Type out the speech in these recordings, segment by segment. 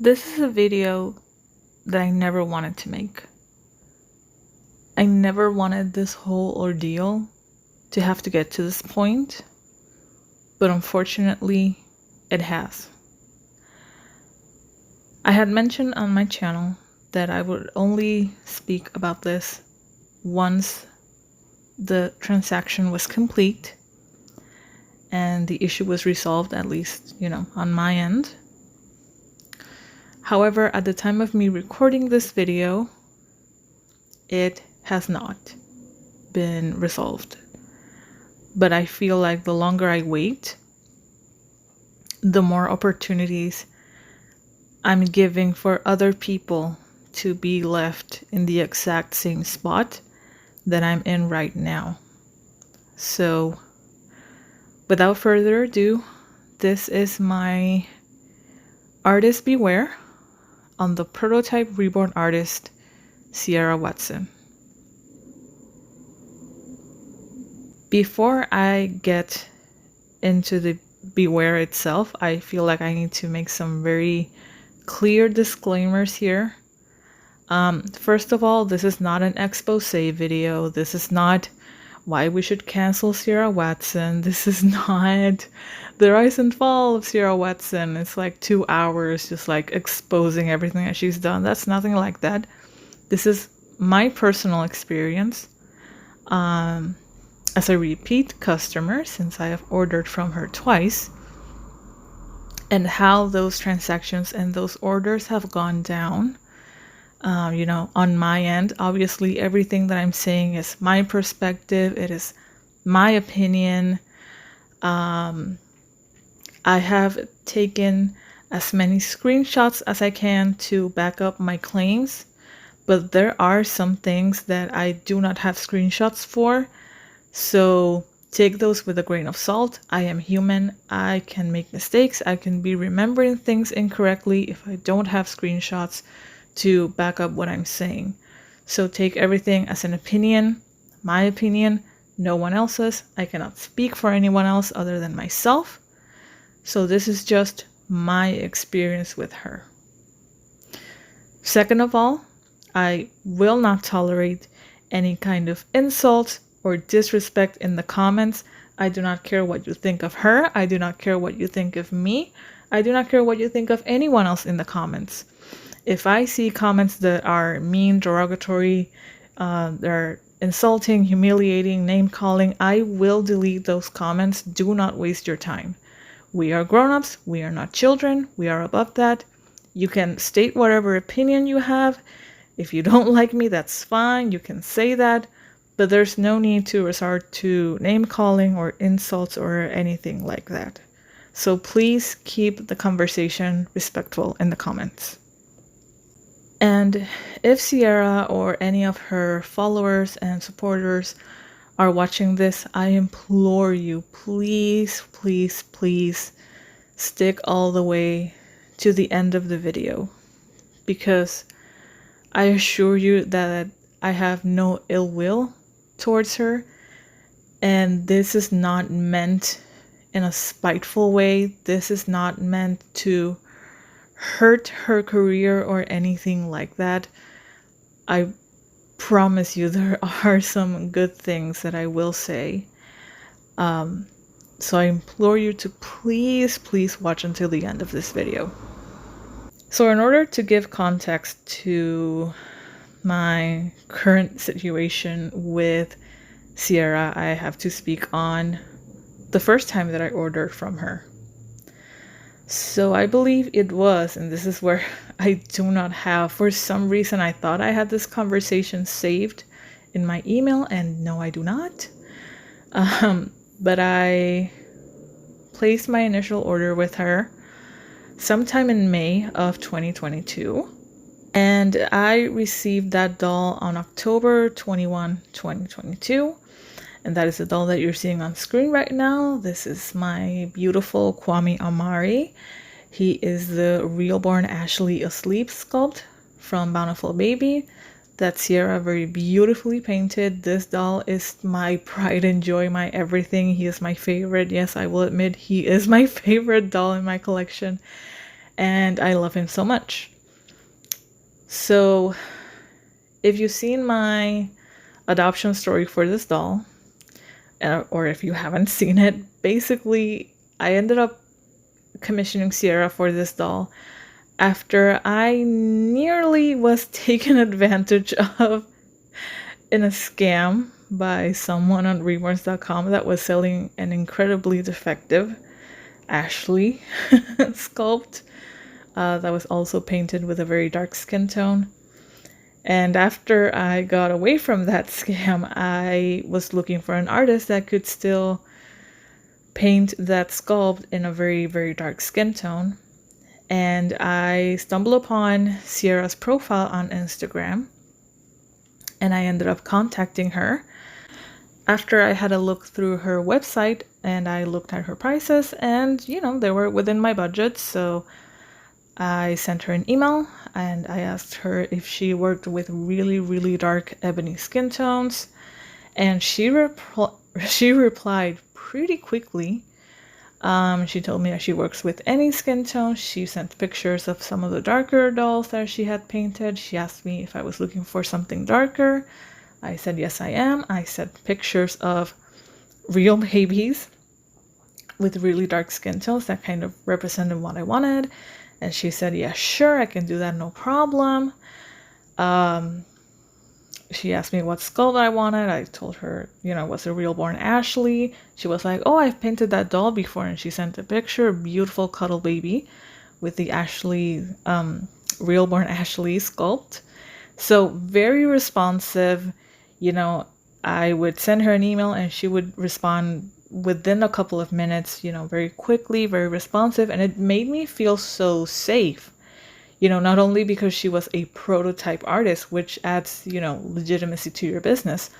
This is a video that I never wanted to make. I never wanted this whole ordeal to have to get to this point, but unfortunately, it has. I had mentioned on my channel that I would only speak about this once the transaction was complete and the issue was resolved, at least, on my end. However, at the time of me recording this video, it has not been resolved. But I feel like the longer I wait, the more opportunities I'm giving for other people to be left in the exact same spot that I'm in right now. So, without further ado, this is my artist beware on the prototype Reborn artist, Cierra Watson. Before I get into the beware itself, I feel like I need to make some very clear disclaimers here. First of all, this is not an expose video. This is not why we should cancel Cierra Watson. This is not the rise and fall of Cierra Watson. It's like 2 hours just like exposing everything that she's done. That's nothing like that. This is my personal experience as a repeat customer, since I have ordered from her twice, and how those transactions and those orders have gone down. On my end, obviously everything that I'm saying is my perspective. It is my opinion. I have taken as many screenshots as I can to back up my claims, but there are some things that I do not have screenshots for. So take those with a grain of salt. I am human. I can make mistakes. I can be remembering things incorrectly if I don't have screenshots to back up what I'm saying. So take everything as an opinion, my opinion, no one else's. I cannot speak for anyone else other than myself. So this is just my experience with her. Second of all, I will not tolerate any kind of insult or disrespect in the comments. I do not care what you think of her. I do not care what you think of me. I do not care what you think of anyone else in the comments. If I see comments that are mean, derogatory, they're insulting, humiliating, name-calling, I will delete those comments. Do not waste your time. We are grown-ups. We are not children. We are above that. You can state whatever opinion you have. If you don't like me, that's fine. You can say that. But there's no need to resort to name-calling or insults or anything like that. So please keep the conversation respectful in the comments. And if Cierra or any of her followers and supporters are watching this, I implore you, please, please, please stick all the way to the end of the video, because I assure you that I have no ill will towards her, and this is not meant in a spiteful way. This is not meant to hurt her career or anything like that. I promise you there are some good things that I will say. So I implore you to please, please watch until the end of this video. So in order to give context to my current situation with Cierra, I have to speak on the first time that I ordered from her. So I believe it was, and this is where I do not have, for some reason I thought I had this conversation saved in my email, and no, I do not. But I placed my initial order with her sometime in May of 2022. And I received that doll on October 21, 2022. And that is the doll that you're seeing on screen right now. This is my beautiful Kwame Amari. He is the Reborn Ashley Asleep sculpt from Bountiful Baby that Cierra very beautifully painted. This doll is my pride and joy, my everything. He is my favorite. Yes, I will admit he is my favorite doll in my collection. and I love him so much. So if you've seen my adoption story for this doll, or if you haven't seen it, basically I ended up commissioning Cierra for this doll after I nearly was taken advantage of in a scam by someone on Reborns.com that was selling an incredibly defective Ashley sculpt that was also painted with a very dark skin tone. And after I got away from that scam, I was looking for an artist that could still paint that sculpt in a very, very dark skin tone. And I stumbled upon Cierra's profile on Instagram, and I ended up contacting her. After I had a look through her website and I looked at her prices, and they were within my budget, so I sent her an email and I asked her if she worked with really, really dark ebony skin tones, and she replied pretty quickly. She told me that she works with any skin tone. She sent pictures of some of the darker dolls that she had painted. She asked me if I was looking for something darker. I said, yes, I am. I sent pictures of real babies with really dark skin tones that kind of represented what I wanted. And she said, yeah, sure, I can do that, no problem. She asked me what sculpt I wanted. I told her, it was a Reborn Ashley. She was like, oh, I've painted that doll before. And she sent a picture, a beautiful cuddle baby with the Ashley, Reborn Ashley sculpt. So very responsive. I would send her an email and she would respond within a couple of minutes, very quickly, very responsive. And it made me feel so safe. Not only because she was a prototype artist, which adds, legitimacy to your business,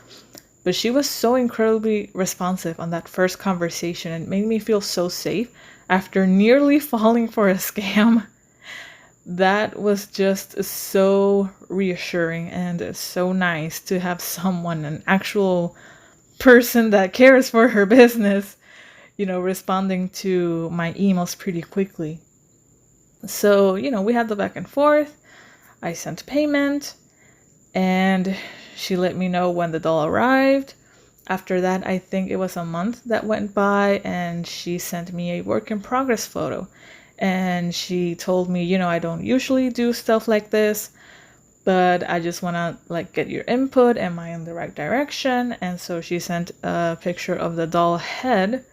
but she was so incredibly responsive on that first conversation and made me feel so safe after nearly falling for a scam. That was just so reassuring and so nice to have someone, an actual person that cares for her business, responding to my emails pretty quickly. So, we had the back and forth. I sent payment and she let me know when the doll arrived. After that, I think it was a month that went by and she sent me a work in progress photo. And she told me, I don't usually do stuff like this, but I just want to get your input. Am I in the right direction? And so she sent a picture of the doll head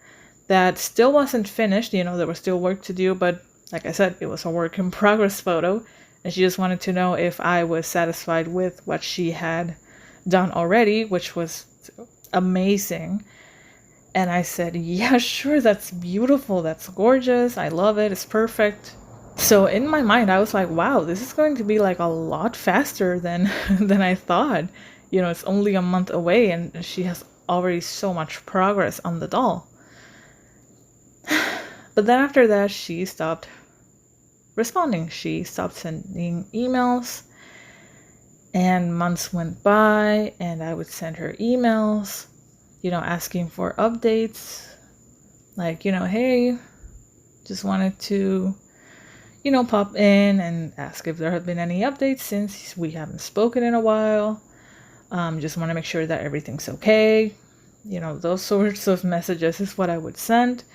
that still wasn't finished. There was still work to do, but like I said, it was a work in progress photo, and she just wanted to know if I was satisfied with what she had done already, which was amazing. And I said, yeah, sure, that's beautiful, that's gorgeous, I love it, it's perfect. So in my mind, I was like, wow, this is going to be a lot faster than than I thought. It's only a month away and she has already so much progress on the doll. But then after that, she stopped responding. She stopped sending emails. And months went by and I would send her emails, asking for updates. Hey, just wanted to, pop in and ask if there have been any updates since we haven't spoken in a while. Just want to make sure that everything's okay. Those sorts of messages is what I would send.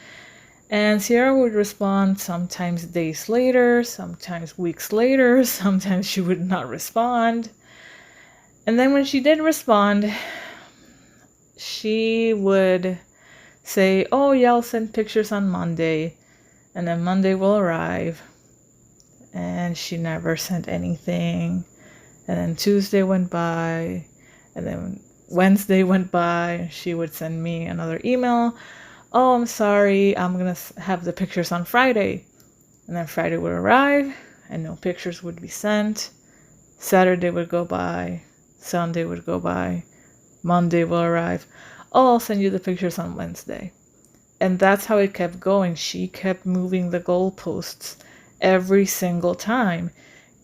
And Cierra would respond sometimes days later, sometimes weeks later, sometimes she would not respond. And then when she did respond, she would say, oh yeah, I'll send pictures on Monday. And then Monday will arrive. And she never sent anything. And then Tuesday went by. And then Wednesday went by. She would send me another email. Oh, I'm sorry, I'm gonna have the pictures on Friday. And then Friday would arrive and no pictures would be sent. Saturday would go by, Sunday would go by, Monday will arrive. Oh, I'll send you the pictures on Wednesday. And that's how it kept going. She kept moving the goalposts every single time,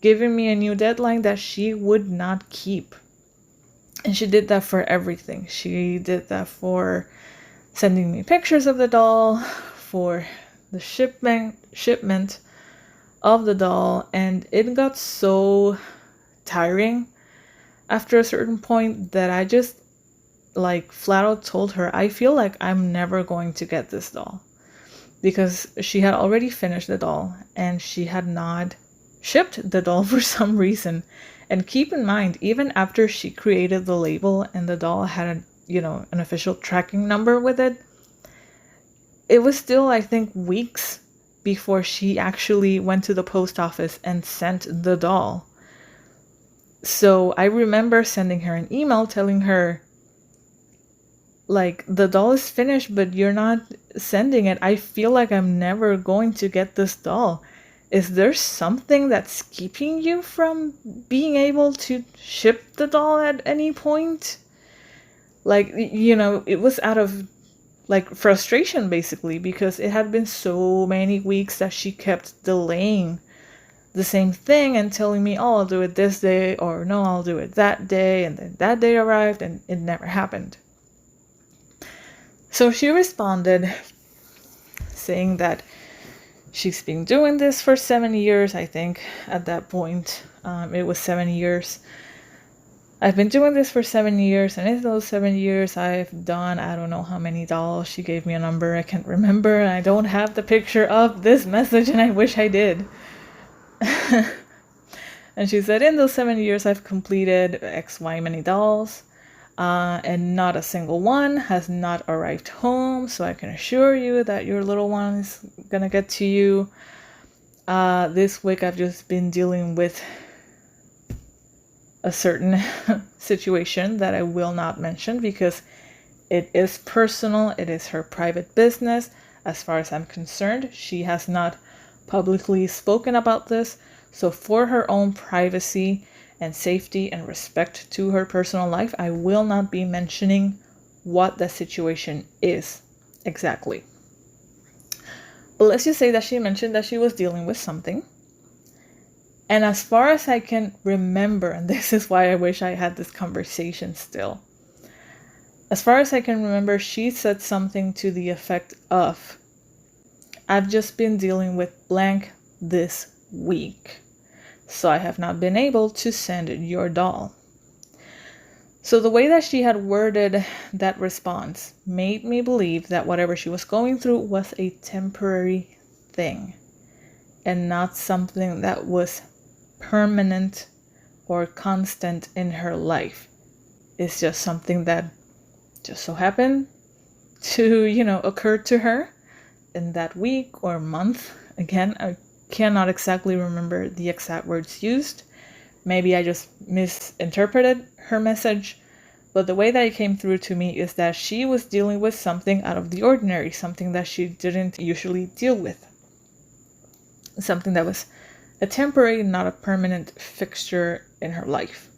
giving me a new deadline that she would not keep. And she did that for everything. She did that for sending me pictures of the doll, for the shipment, of the doll, and it got so tiring after a certain point that I just like flat out told her I feel like I'm never going to get this doll, because she had already finished the doll and she had not shipped the doll for some reason. And keep in mind, even after she created the label and the doll had an official tracking number with it, it was still, I think, weeks before she actually went to the post office and sent the doll. So I remember sending her an email telling her, like, the doll is finished, but you're not sending it. I feel like I'm never going to get this doll. Is there something that's keeping you from being able to ship the doll at any point? Like, it was out of like frustration basically, because it had been so many weeks that she kept delaying the same thing and telling me, oh, I'll do it this day, or no, I'll do it that day, and then that day arrived and it never happened. So she responded saying that she's been doing this for 7 years, I think at that point. It was 7 years. I've been doing this for 7 years, and in those 7 years, I've done, I don't know how many dolls. She gave me a number, I can't remember. I don't have the picture of this message, and I wish I did. And she said, in those 7 years, I've completed XY many dolls, and not a single one has not arrived home, so I can assure you that your little one is gonna get to you. This week, I've just been dealing with a certain situation that I will not mention because it is personal. It is her private business. As far as I'm concerned, she has not publicly spoken about this. So for her own privacy and safety and respect to her personal life, I will not be mentioning what the situation is exactly. But let's just say that she mentioned that she was dealing with something. And as far as I can remember, and this is why I wish I had this conversation still, as far as I can remember, she said something to the effect of, I've just been dealing with blank this week, so I have not been able to send your doll. So the way that she had worded that response made me believe that whatever she was going through was a temporary thing and not something that was permanent or constant in her life. It's just something that just so happened to, occur to her in that week or month. Again, I cannot exactly remember the exact words used. Maybe I just misinterpreted her message, but the way that it came through to me is that she was dealing with something out of the ordinary, something that she didn't usually deal with, something that was a temporary, not a permanent fixture in her life.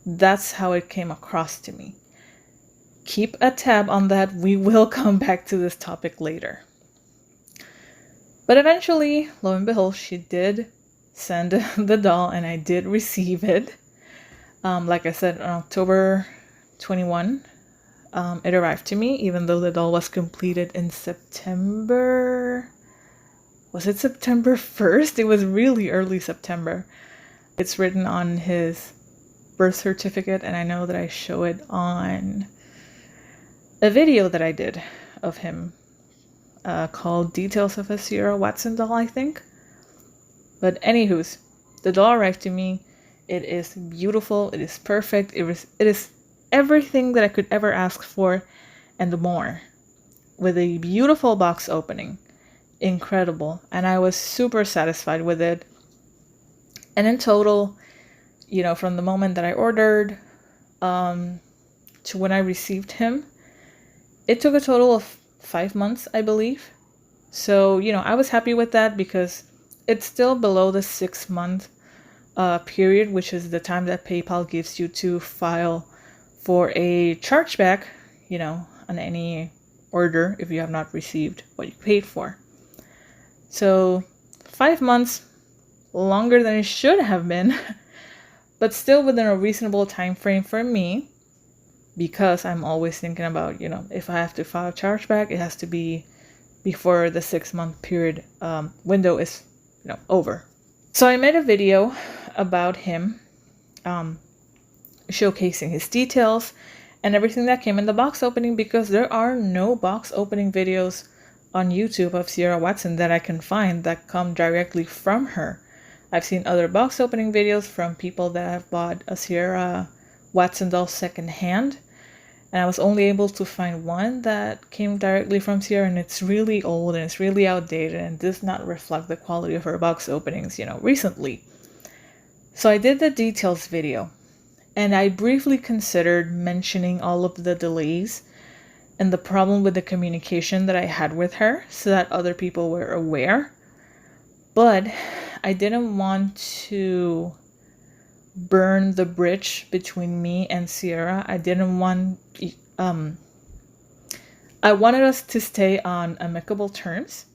That's how it came across to me. Keep a tab on that. We will come back to this topic later. But eventually, lo and behold, she did send the doll and I did receive it. Like I said, on October 21, it arrived to me, even though the doll was completed in September. Was it September 1st? It was really early September. It's written on his birth certificate, and I know that I show it on a video that I did of him called Details of a Cierra Watson Doll, I think. But anywho's, the doll arrived to me. It is beautiful. It is perfect. It is everything that I could ever ask for and more, with a beautiful box opening. Incredible. And I was super satisfied with it. And in total, from the moment that I ordered to when I received him, it took a total of 5 months, I believe. So, I was happy with that because it's still below the 6-month period, which is the time that PayPal gives you to file for a chargeback, on any order if you have not received what you paid for. So 5 months, longer than it should have been, but still within a reasonable time frame for me, because I'm always thinking about, if I have to file a chargeback, it has to be before the 6-month period window is over. So I made a video about him, showcasing his details and everything that came in the box opening, because there are no box opening videos on YouTube of Cierra Watson that I can find that come directly from her. I've seen other box opening videos from people that have bought a Cierra Watson doll secondhand, and I was only able to find one that came directly from Cierra, and it's really old and it's really outdated and does not reflect the quality of her box openings, recently. So I did the details video, and I briefly considered mentioning all of the delays and the problem with the communication that I had with her so that other people were aware. But I didn't want to burn the bridge between me and Cierra. I wanted us to stay on amicable terms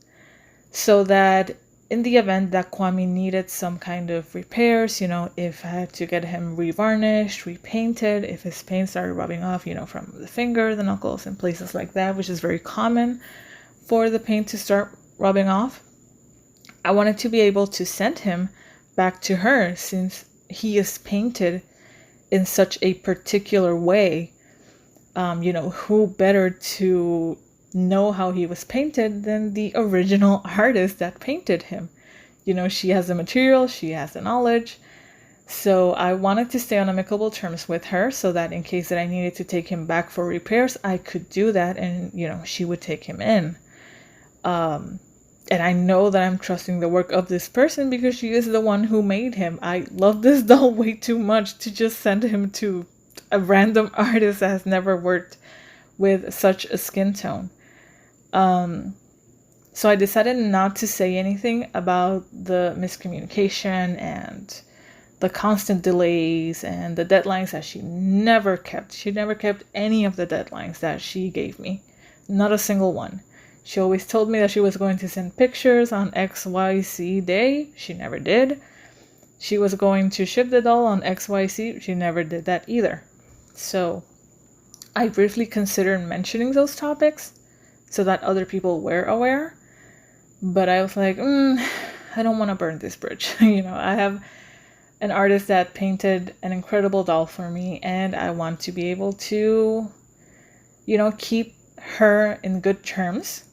so that in the event that Kwame needed some kind of repairs, if I had to get him revarnished, repainted, if his paint started rubbing off, from the finger, the knuckles, and places like that, which is very common for the paint to start rubbing off, I wanted to be able to send him back to her, since he is painted in such a particular way. Who better to know how he was painted than the original artist that painted him? She has the material, she has the knowledge. So I wanted to stay on amicable terms with her so that in case that I needed to take him back for repairs, I could do that, and she would take him in. And I know that I'm trusting the work of this person because she is the one who made him. I love this doll way too much to just send him to a random artist that has never worked with such a skin tone. So I decided not to say anything about the miscommunication and the constant delays and the deadlines that she never kept. She never kept any of the deadlines that she gave me. Not a single one. She always told me that she was going to send pictures on XYZ day. She never did. She was going to ship the doll on XYZ. She never did that either. So I briefly considered mentioning those topics so that other people were aware. But I was like, I don't want to burn this bridge. I have an artist that painted an incredible doll for me, and I want to be able to, keep her in good terms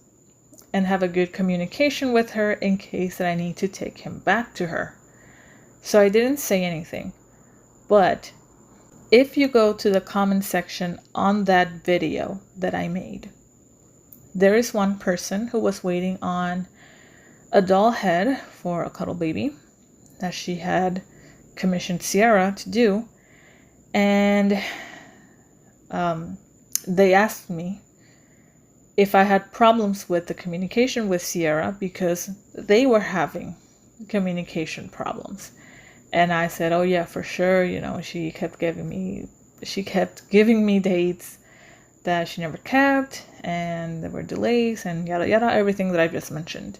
and have a good communication with her in case that I need to take him back to her. So I didn't say anything. But if you go to the comment section on that video that I made, there is one person who was waiting on a doll head for a cuddle baby that she had commissioned Cierra to do. And they asked me if I had problems with the communication with Cierra because they were having communication problems. And I said, oh yeah, for sure. She kept giving me dates that she never kept, and there were delays and yada yada, everything that I just mentioned.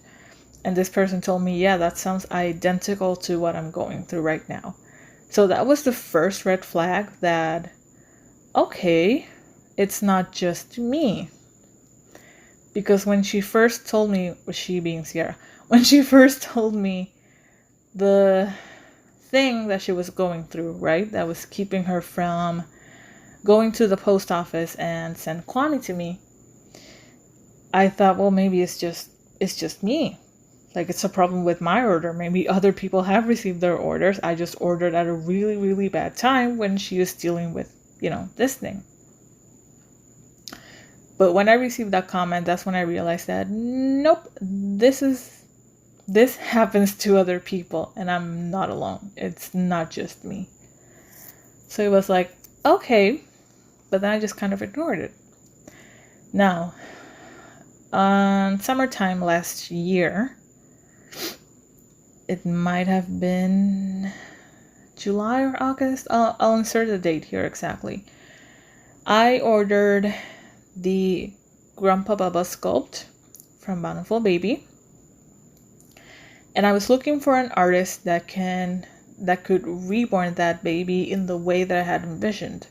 And this person told me, yeah, that sounds identical to what I'm going through right now. So that was the first red flag that, okay, it's not just me. Because when she first told me, she being Cierra, when she first told me the thing that she was going through, right, that was keeping her from going to the post office and send Kwame to me, I thought, well, maybe it's just me. Like, it's a problem with my order. Maybe other people have received their orders. I just ordered at a really, really bad time when she was dealing with, this thing. But when I received that comment, that's when I realized that, nope, this happens to other people and I'm not alone. It's not just me. So it was like, okay, but then I just kind of ignored it. Now, on summertime last year, it might have been July or August. I'll insert the date here exactly. I ordered the Grandpa Baba sculpt from Bountiful Baby. And I was looking for an artist that could reborn that baby in the way that I had envisioned.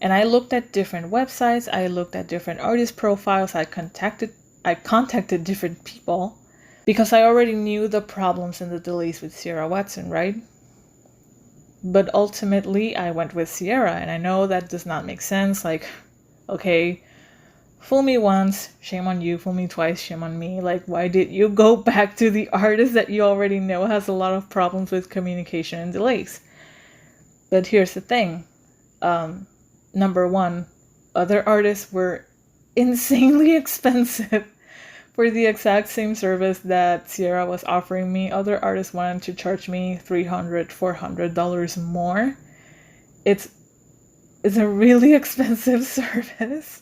And I looked at different websites, I looked at different artist profiles, I contacted different people, because I already knew the problems and the delays with Cierra Watson, right? But ultimately, I went with Cierra, and I know that does not make sense. Like, okay, fool me once, shame on you. Fool me twice, shame on me. Like, why did you go back to the artist that you already know has a lot of problems with communication and delays? But here's the thing. Number one, other artists were insanely expensive. For the exact same service that Cierra was offering me, other artists wanted to charge me $300, $400 more. It's a really expensive service.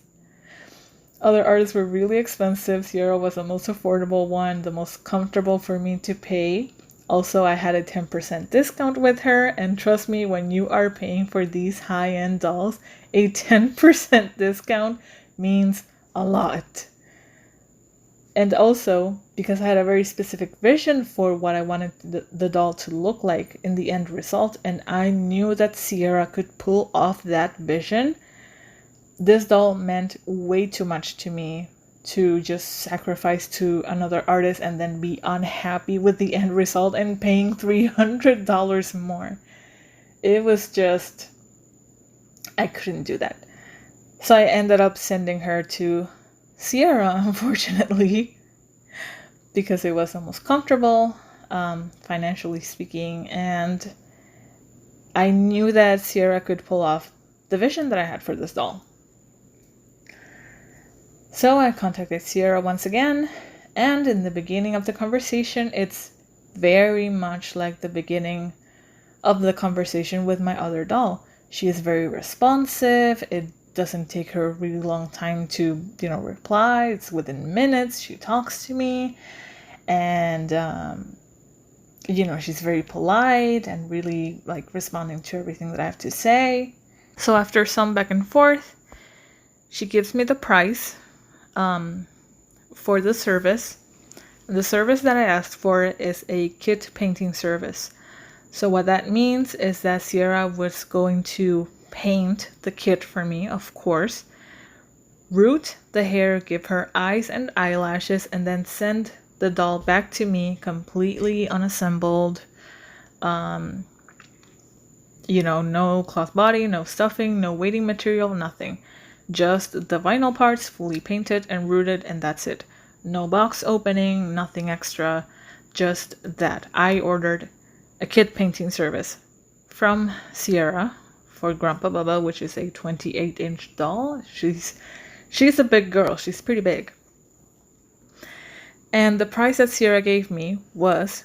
Other artists were really expensive. Cierra was the most affordable one, the most comfortable for me to pay. Also, I had a 10% discount with her, and trust me, when you are paying for these high-end dolls, a 10% discount means a lot. And also, because I had a very specific vision for what I wanted the doll to look like in the end result, and I knew that Cierra could pull off that vision, this doll meant way too much to me to just sacrifice to another artist and then be unhappy with the end result and paying $300 more. It was just, I couldn't do that. So I ended up sending her to Cierra, unfortunately, because it was the most comfortable, financially speaking, and I knew that Cierra could pull off the vision that I had for this doll. So I contacted Cierra once again, and in the beginning of the conversation, it's very much like the beginning of the conversation with my other doll. She is very responsive. It doesn't take her a really long time to, reply. It's within minutes. She talks to me, and, she's very polite and really, responding to everything that I have to say. So after some back and forth, she gives me the price for the service. The service that I asked for is a kit painting service. So what that means is that Cierra was going to paint the kit for me, of course, root the hair, give her eyes and eyelashes, and then send the doll back to me completely unassembled. No cloth body, no stuffing, no weighting material, nothing. Just the vinyl parts fully painted and rooted, and that's it. No box opening, nothing extra, just that. I ordered a kit painting service from Cierra for Grandpa Bubba, which is a 28-inch doll. She's a big girl. She's pretty big. And the price that Cierra gave me was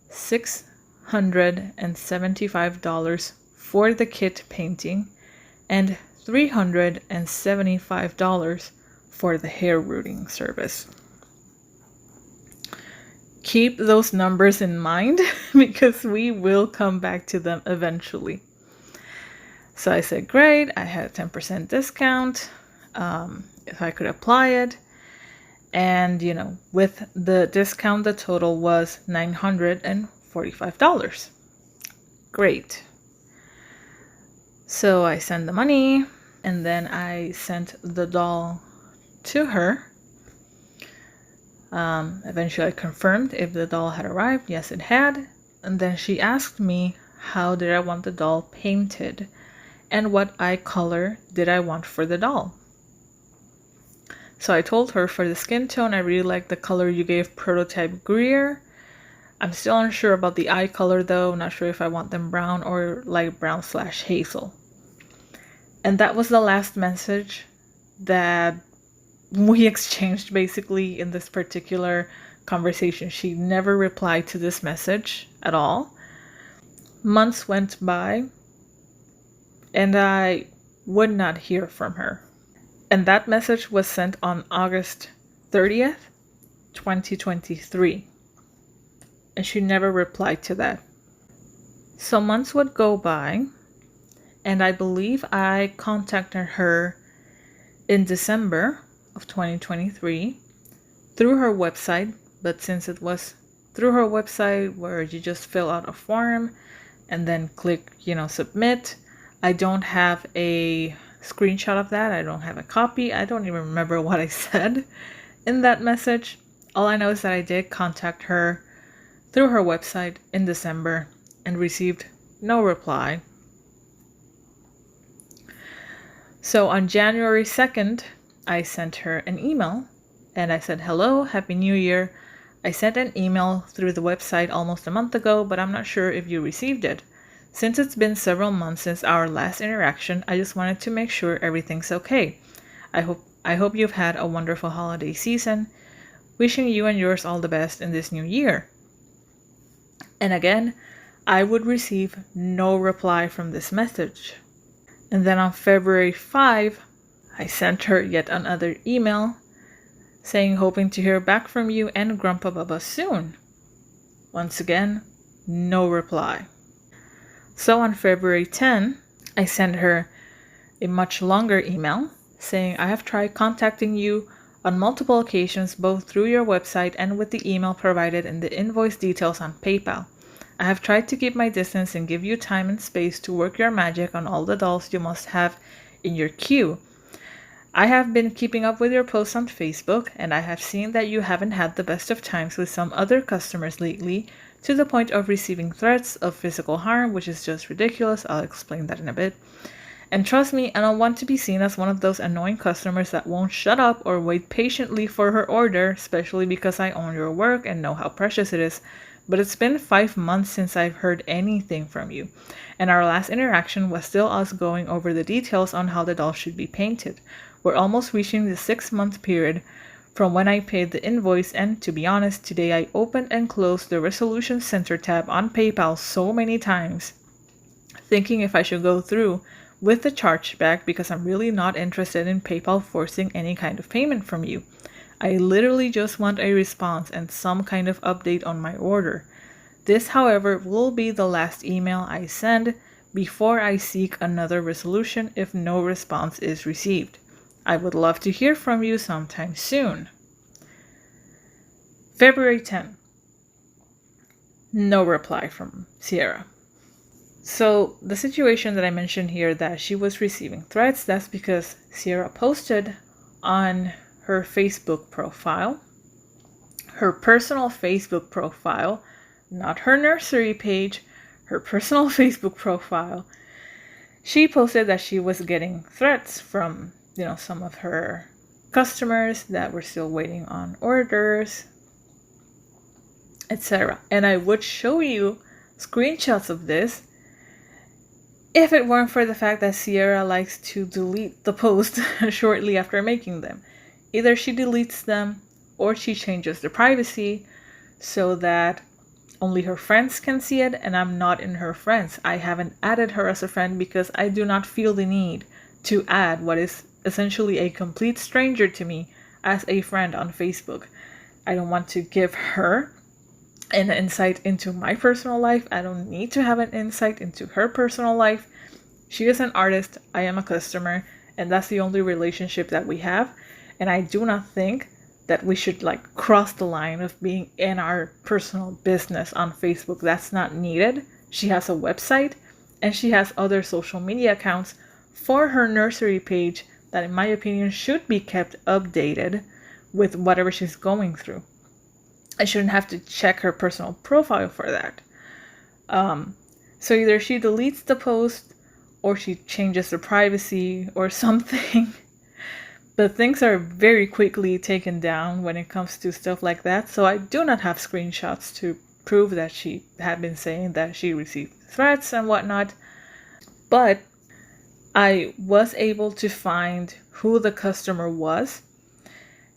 $675 for the kit painting and $375 for the hair rooting service. Keep those numbers in mind because we will come back to them eventually. So I said, great, I had a 10% discount if I could apply it. And, with the discount, the total was $945. Great. So I sent the money, and then I sent the doll to her. Eventually I confirmed if the doll had arrived. Yes, it had. And then she asked me how did I want the doll painted and what eye color did I want for the doll. So I told her for the skin tone, I really like the color you gave Prototype Greer. I'm still unsure about the eye color though. Not sure if I want them brown or light brown / hazel. And that was the last message that we exchanged basically in this particular conversation. She never replied to this message at all. Months went by and I would not hear from her. And that message was sent on August 30th, 2023. And she never replied to that. So months would go by, and I believe I contacted her in December of 2023 through her website. But since it was through her website where you just fill out a form and then click, submit, I don't have a screenshot of that. I don't have a copy. I don't even remember what I said in that message. All I know is that I did contact her through her website in December and received no reply. So on January 2nd, I sent her an email and I said, "Hello, Happy New Year. I sent an email through the website almost a month ago, but I'm not sure if you received it. Since it's been several months since our last interaction, I just wanted to make sure everything's okay. I hope you've had a wonderful holiday season. Wishing you and yours all the best in this new year." And again, I would receive no reply from this message. And then on February 5, I sent her yet another email saying hoping to hear back from you and Grandpa Bubba soon. Once again, no reply. So on February 10, I sent her a much longer email saying I have tried contacting you on multiple occasions, both through your website and with the email provided in the invoice details on PayPal. I have tried to keep my distance and give you time and space to work your magic on all the dolls you must have in your queue. I have been keeping up with your posts on Facebook, and I have seen that you haven't had the best of times with some other customers lately, to the point of receiving threats of physical harm, which is just ridiculous. I'll explain that in a bit. And trust me, I don't want to be seen as one of those annoying customers that won't shut up or wait patiently for her order, especially because I own your work and know how precious it is. But it's been 5 months since I've heard anything from you, and our last interaction was still us going over the details on how the doll should be painted. We're almost reaching the 6-month period from when I paid the invoice, and to be honest, today I opened and closed the Resolution Center tab on PayPal so many times, thinking if I should go through with the chargeback because I'm really not interested in PayPal forcing any kind of payment from you. I literally just want a response and some kind of update on my order. This, however, will be the last email I send before I seek another resolution if no response is received. I would love to hear from you sometime soon. February 10. No reply from Cierra. So the situation that I mentioned here that she was receiving threats, that's because Cierra posted on her Facebook profile, her personal Facebook profile, not her nursery page, her personal Facebook profile. She posted that she was getting threats from, some of her customers that were still waiting on orders, etc. And I would show you screenshots of this if it weren't for the fact that Cierra likes to delete the post shortly after making them. Either she deletes them or she changes the privacy so that only her friends can see it, and I'm not in her friends. I haven't added her as a friend because I do not feel the need to add what is essentially a complete stranger to me as a friend on Facebook. I don't want to give her an insight into my personal life. I don't need to have an insight into her personal life. She is an artist, I am a customer, and that's the only relationship that we have. And I do not think that we should cross the line of being in our personal business on Facebook. That's not needed. She has a website and she has other social media accounts for her nursery page that, in my opinion, should be kept updated with whatever she's going through. I shouldn't have to check her personal profile for that. So either she deletes the post or she changes the privacy or something. But things are very quickly taken down when it comes to stuff like that. So I do not have screenshots to prove that she had been saying that she received threats and whatnot. But I was able to find who the customer was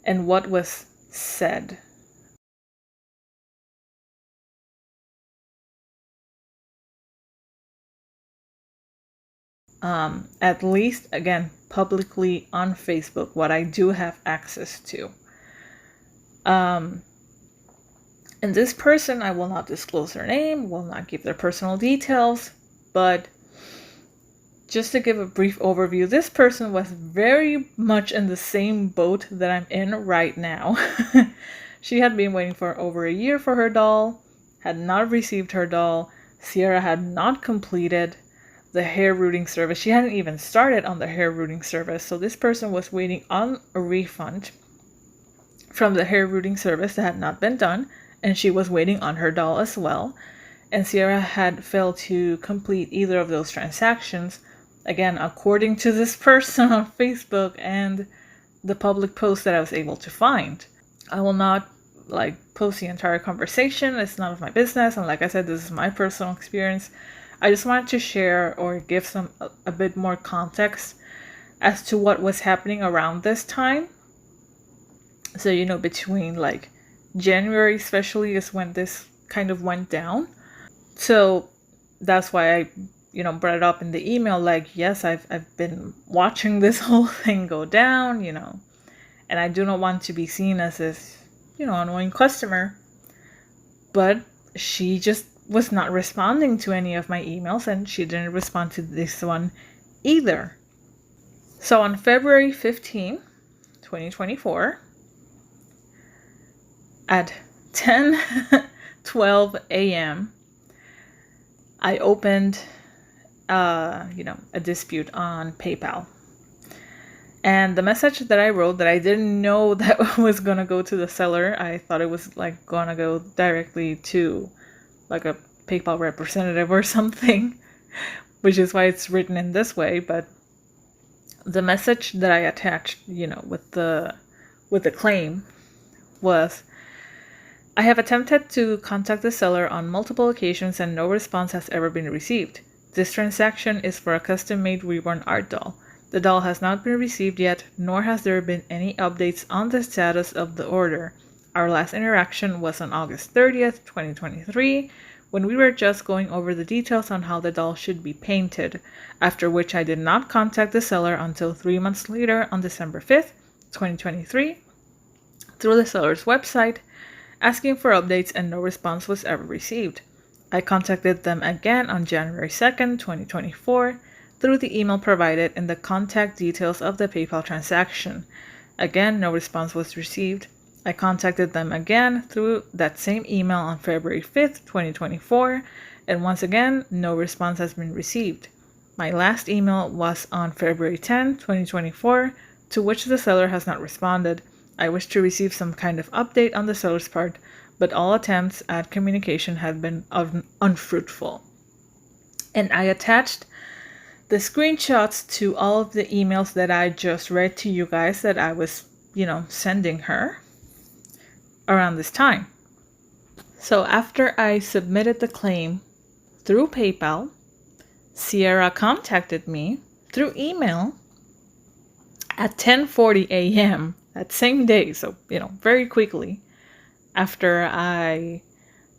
and what was said. At least, again, publicly on Facebook, what I do have access to. And this person, I will not disclose their name, will not give their personal details, but just to give a brief overview, this person was very much in the same boat that I'm in right now. She had been waiting for over a year for her doll, had not received her doll. Cierra had not completed the hair rooting service. She hadn't even started on the hair rooting service. So this person was waiting on a refund from the hair rooting service that had not been done, and she was waiting on her doll as well. And Cierra had failed to complete either of those transactions, again, according to this person on Facebook and the public post that I was able to find. I will not post the entire conversation. It's none of my business. And like I said, this is my personal experience. I just wanted to share or give a bit more context as to what was happening around this time. So, between January especially is when this kind of went down. So that's why I, brought it up in the email, yes, I've been watching this whole thing go down, and I do not want to be seen as this, annoying customer. But she just was not responding to any of my emails, and she didn't respond to this one either. So on February 15, 2024, at 10:12 a.m., I opened, a dispute on PayPal. And the message that I wrote that I didn't know that was going to go to the seller, I thought it was going to go directly to a PayPal representative or something, which is why it's written in this way. But the message that I attached, with the claim was, I have attempted to contact the seller on multiple occasions and no response has ever been received. This transaction is for a custom-made Reborn art doll. The doll has not been received yet, nor has there been any updates on the status of the order. Our last interaction was on August 30th, 2023, when we were just going over the details on how the doll should be painted, after which I did not contact the seller until 3 months later on December 5th, 2023, through the seller's website, asking for updates, and no response was ever received. I contacted them again on January 2nd, 2024, through the email provided in the contact details of the PayPal transaction. Again, no response was received. I contacted them again through that same email on February 5th, 2024, and once again, no response has been received. My last email was on February 10, 2024, to which the seller has not responded. I wish to receive some kind of update on the seller's part, but all attempts at communication have been unfruitful. And I attached the screenshots to all of the emails that I just read to you guys that I was, sending her around this time. So after I submitted the claim through PayPal, Cierra contacted me through email at 10:40 a.m. that same day, so, very quickly after I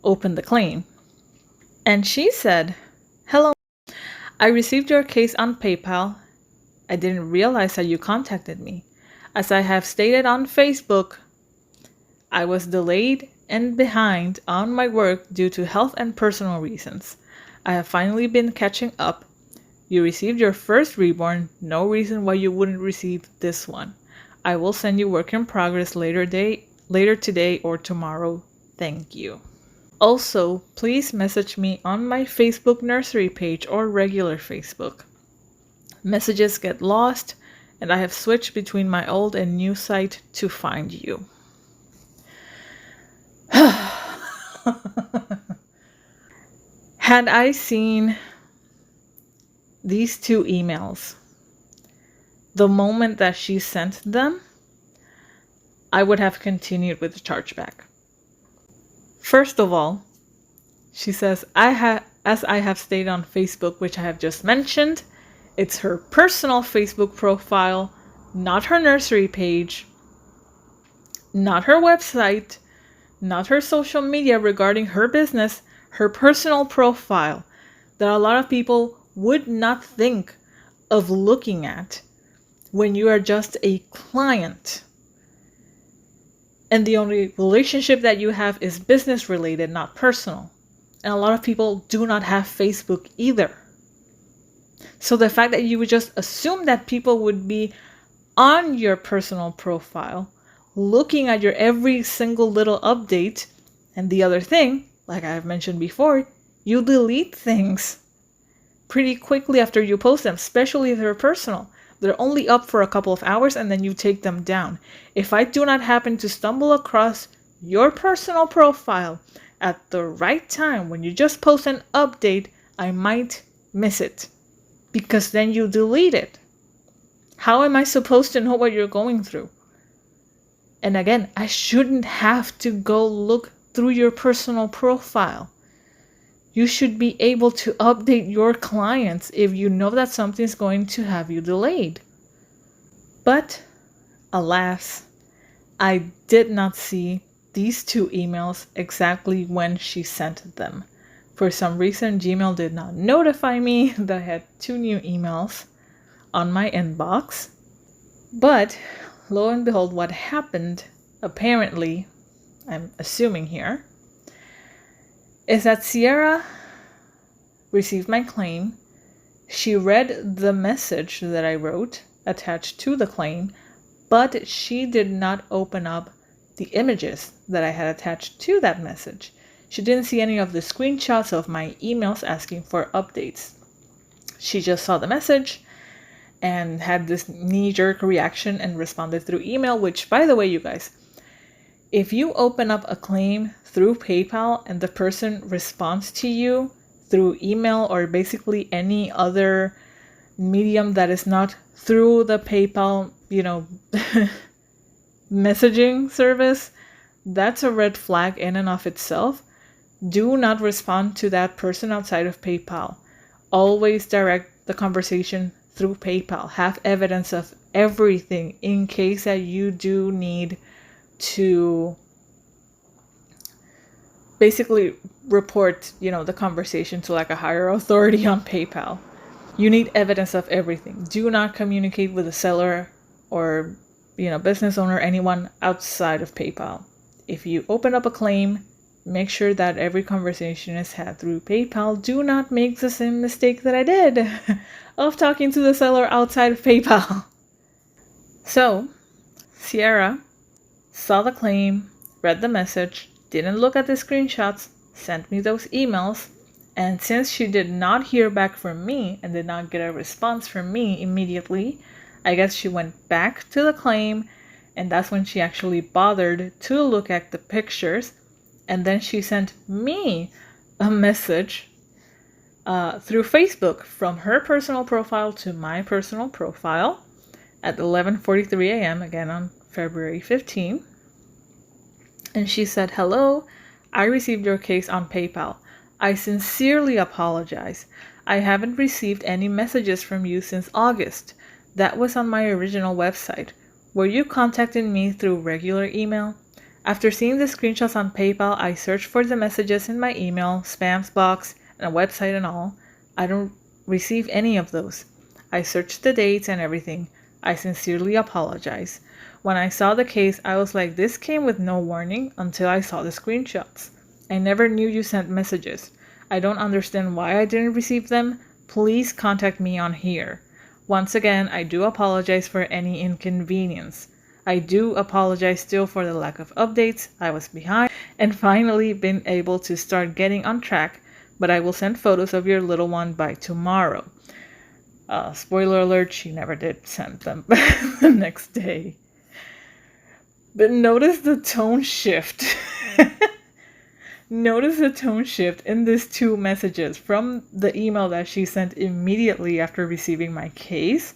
opened the claim. And she said, "Hello, I received your case on PayPal. I didn't realize that you contacted me. As I have stated on Facebook, I was delayed and behind on my work due to health and personal reasons. I have finally been catching up. You received your first Reborn, no reason why you wouldn't receive this one. I will send you work in progress later today or tomorrow. Thank you. Also, please message me on my Facebook nursery page or regular Facebook. Messages get lost, and I have switched between my old and new site to find you." Had I seen these two emails the moment that she sent them, I would have continued with the chargeback. First of all, she says, as I have stated on Facebook, which I have just mentioned, it's her personal Facebook profile, not her nursery page, not her website, not her social media regarding her business, her personal profile that a lot of people would not think of looking at when you are just a client. And the only relationship that you have is business related, not personal. And a lot of people do not have Facebook either. So the fact that you would just assume that people would be on your personal profile, looking at your every single little update, and the other thing, like I have mentioned before, you delete things pretty quickly after you post them, especially if they're personal. They're only up for a couple of hours and then you take them down. If I do not happen to stumble across your personal profile at the right time when you just post an update, I might miss it because then you delete it. How am I supposed to know what you're going through? And again, I shouldn't have to go look through your personal profile. You should be able to update your clients if you know that something's going to have you delayed. But alas, I did not see these 2 emails exactly when she sent them. For some reason, Gmail did not notify me that I had 2 new emails on my inbox. But lo and behold, what happened, apparently, I'm assuming here, is that Cierra received my claim. She read the message that I wrote attached to the claim, but she did not open up the images that I had attached to that message. She didn't see any of the screenshots of my emails asking for updates. She just saw the message and had this knee-jerk reaction and responded through email, which, by the way, you guys, if you open up a claim through PayPal and the person responds to you through email or basically any other medium that is not through the PayPal, messaging service, that's a red flag in and of itself. Do not respond to that person outside of PayPal. Always direct the conversation through PayPal. Have evidence of everything in case that you do need to basically report, the conversation to like a higher authority on PayPal. You need evidence of everything. Do not communicate with a seller or, business owner, anyone outside of PayPal. If you open up a claim, make sure that every conversation is had through PayPal. Do not make the same mistake that I did of talking to the seller outside of PayPal. So, Cierra saw the claim, read the message, didn't look at the screenshots, sent me those emails, and since she did not hear back from me and did not get a response from me immediately, I guess she went back to the claim, and that's when she actually bothered to look at the pictures, and then she sent me a message through Facebook from her personal profile to my personal profile at 11:43 a.m., again on February 15. And she said, "Hello, I received your case on PayPal. I sincerely apologize. I haven't received any messages from you since August. That was on my original website. Were you contacting me through regular email? After seeing the screenshots on PayPal, I searched for the messages in my email, spams box, and a website and all. I don't receive any of those. I searched the dates and everything. I sincerely apologize. When I saw the case, I was like, this came with no warning until I saw the screenshots. I never knew you sent messages. I don't understand why I didn't receive them. Please contact me on here. Once again, I do apologize for any inconvenience. I do apologize still for the lack of updates. I was behind and finally been able to start getting on track, but I will send photos of your little one by tomorrow." Spoiler alert, she never did send them the next day. But notice the tone shift. Notice the tone shift in these 2 messages from the email that she sent immediately after receiving my case.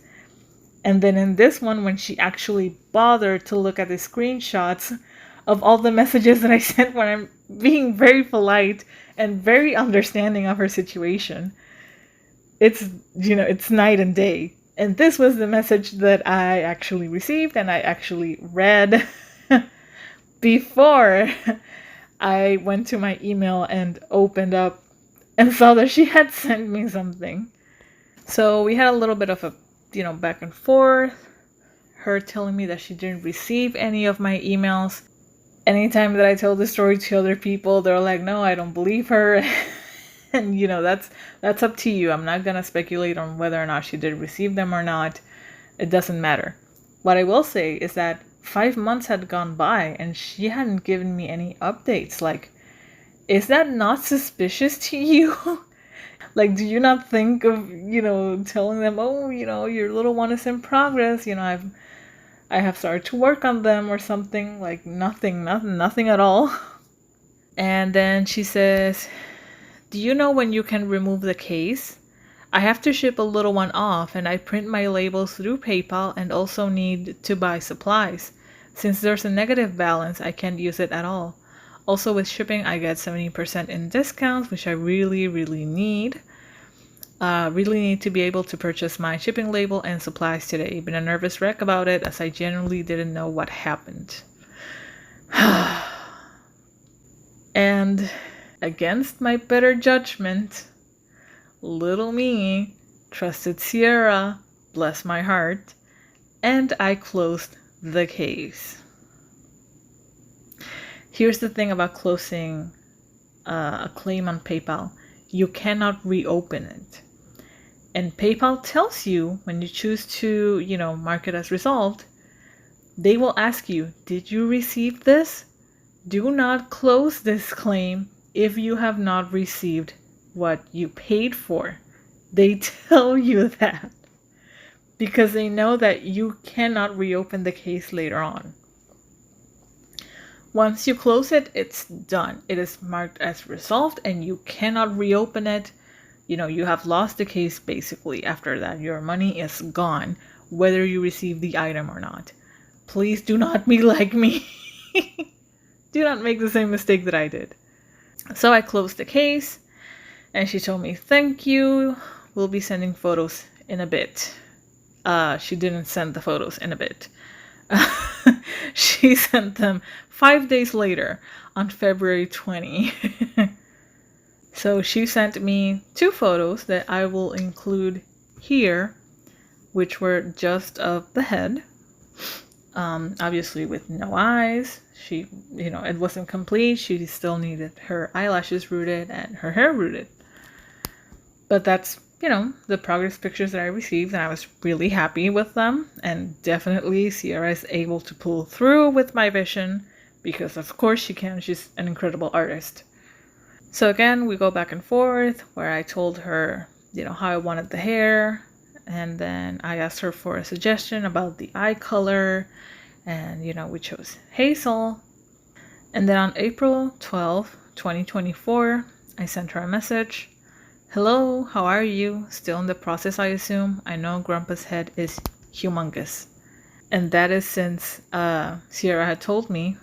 And then in this one, when she actually bothered to look at the screenshots of all the messages that I sent when I'm being very polite and very understanding of her situation. It's night and day. And this was the message that I actually received and I actually read before I went to my email and opened up and saw that she had sent me something. So we had a little bit of a, back and forth. Her telling me that she didn't receive any of my emails. Anytime that I tell the story to other people, they're like, no, I don't believe her. And, that's up to you. I'm not going to speculate on whether or not she did receive them or not. It doesn't matter. What I will say is that 5 months had gone by and she hadn't given me any updates. Like, is that not suspicious to you? Like, do you not think of, telling them, oh, your little one is in progress, I have started to work on them or something? Like, nothing at all. And then she says, do you know when you can remove the case? I have to ship a little one off and I print my labels through PayPal and also need to buy supplies. Since there's a negative balance, I can't use it at all. Also with shipping, I get 70% in discounts, which I really, really need. Really need to be able to purchase my shipping label and supplies today. Been a nervous wreck about it as I genuinely didn't know what happened. And against my better judgment, little me trusted Cierra, bless my heart, and I closed the case. Here's the thing about closing a claim on PayPal. You cannot reopen it. And PayPal tells you when you choose to, mark it as resolved, they will ask you, did you receive this? Do not close this claim if you have not received what you paid for. They tell you that because they know that you cannot reopen the case later on. Once you close it, it's done. It is marked as resolved and you cannot reopen it. You have lost the case basically. After that, your money is gone, whether you receive the item or not. Please do not be like me. Do not make the same mistake that I did. So I closed the case and she told me, thank you. We'll be sending photos in a bit. She didn't send the photos in a bit. She sent them 5 days later on February 20. So she sent me 2 photos that I will include here, which were just of the head. Obviously with no eyes. She, it wasn't complete. She still needed her eyelashes rooted and her hair rooted. But that's, the progress pictures that I received, and I was really happy with them. And definitely Cierra is able to pull through with my vision because of course she can. She's an incredible artist. So again, we go back and forth where I told her, how I wanted the hair. And then I asked her for a suggestion about the eye color. And, we chose hazel. And then on April 12, 2024, I sent her a message. Hello, how are you? Still in the process, I assume. I know Grandpa's head is humongous. And that is since Cierra had told me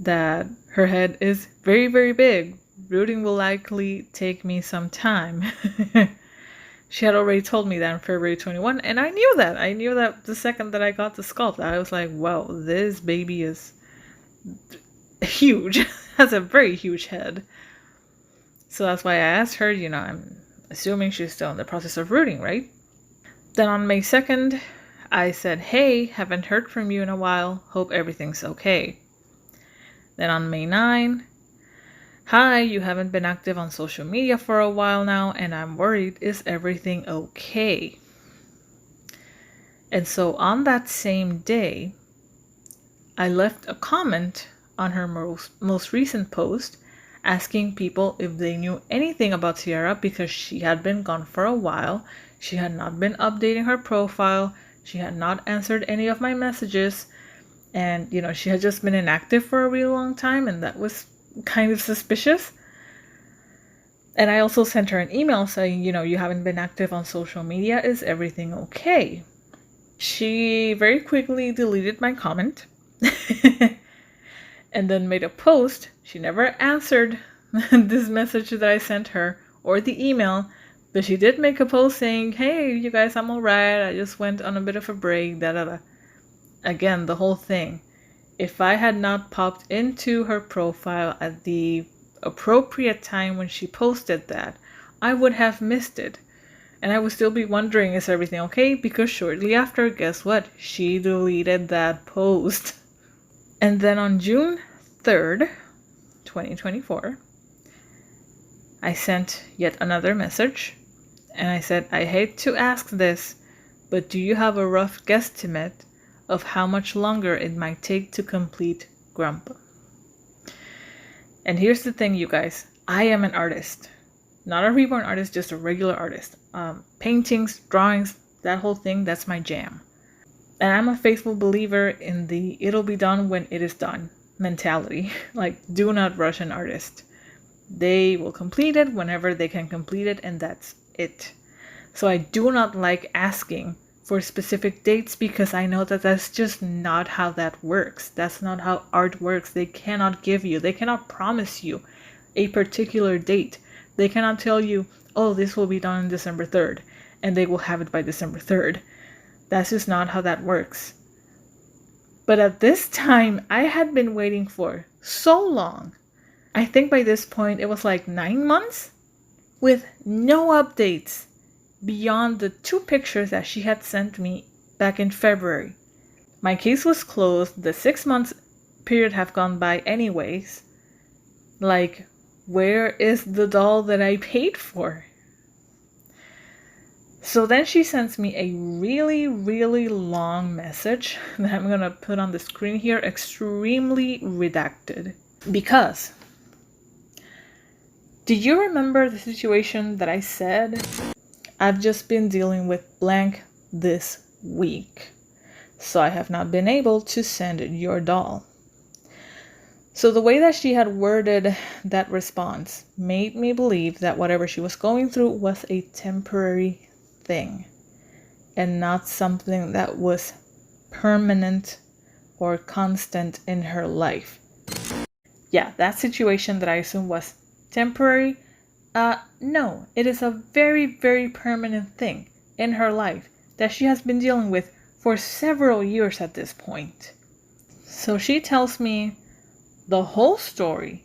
that her head is very, very big. Rooting will likely take me some time. She had already told me that on February 21, and I knew that. I knew that the second that I got the sculpt. I was like, wow, this baby is huge. Has a very huge head. So that's why I asked her, I'm assuming she's still in the process of rooting, right? Then on May 2nd, I said, hey, haven't heard from you in a while. Hope everything's okay. Then on May 9, hi, you haven't been active on social media for a while now, and I'm worried, is everything okay? And so on that same day, I left a comment on her most recent post asking people if they knew anything about Cierra because she had been gone for a while. She had not been updating her profile. She had not answered any of my messages. And, she had just been inactive for a really long time, and that was kind of suspicious. And I also sent her an email saying, you haven't been active on social media. Is everything okay? She very quickly deleted my comment and then made a post. She never answered this message that I sent her or the email, but she did make a post saying, hey, you guys, I'm all right. I just went on a bit of a break, Again, the whole thing. If I had not popped into her profile at the appropriate time when she posted that, I would have missed it. And I would still be wondering, is everything okay? Because shortly after, guess what? She deleted that post. And then on June 3rd, 2024, I sent yet another message. And I said, I hate to ask this, but do you have a rough guesstimate of how much longer it might take to complete Grandpa? And here's the thing, you guys. I am an artist. Not a reborn artist, just a regular artist. Paintings, drawings, that whole thing, that's my jam. And I'm a faithful believer in the it'll be done when it is done mentality. Like, do not rush an artist. They will complete it whenever they can complete it, and that's it. So I do not like asking for specific dates because I know that that's just not how that works. That's not how art works. They cannot promise you a particular date. They cannot tell you, oh, this will be done on December 3rd, and they will have it by December 3rd. That's just not how that works. But at this time, I had been waiting for so long. I think by this point, it was like 9 months with no updates beyond the 2 pictures that she had sent me back in February. My case was closed. The 6 months period have gone by anyways. Like, where is the doll that I paid for? So then she sends me a really, really long message that I'm going to put on the screen here, extremely redacted. Because, do you remember the situation that I said? I've just been dealing with blank this week, so I have not been able to send your doll. So the way that she had worded that response made me believe that whatever she was going through was a temporary thing and not something that was permanent or constant in her life. Yeah, that situation that I assumed was temporary. No, it is a very, very permanent thing in her life that she has been dealing with for several years at this point. So she tells me the whole story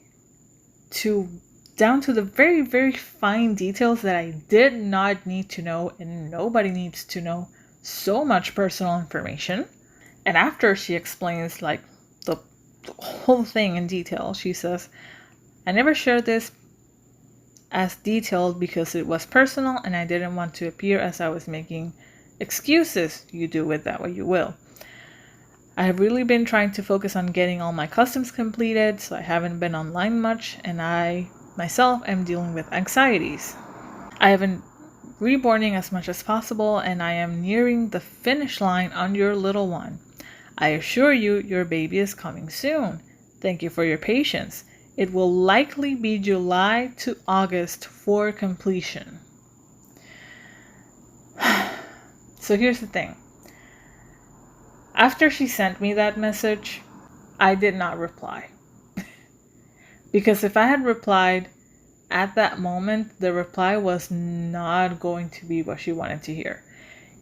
down to the very, very fine details that I did not need to know, and nobody needs to know so much personal information. And after she explains like the whole thing in detail, she says, I never shared this as detailed because it was personal and I didn't want to appear as I was making excuses. You do with that what you will. I have really been trying to focus on getting all my customs completed, so I haven't been online much, and I myself am dealing with anxieties. I have been reborning as much as possible, and I am nearing the finish line on your little one. I assure you, your baby is coming soon. Thank you for your patience. It will likely be July to August for completion. So here's the thing. After she sent me that message, I did not reply. Because if I had replied at that moment, the reply was not going to be what she wanted to hear.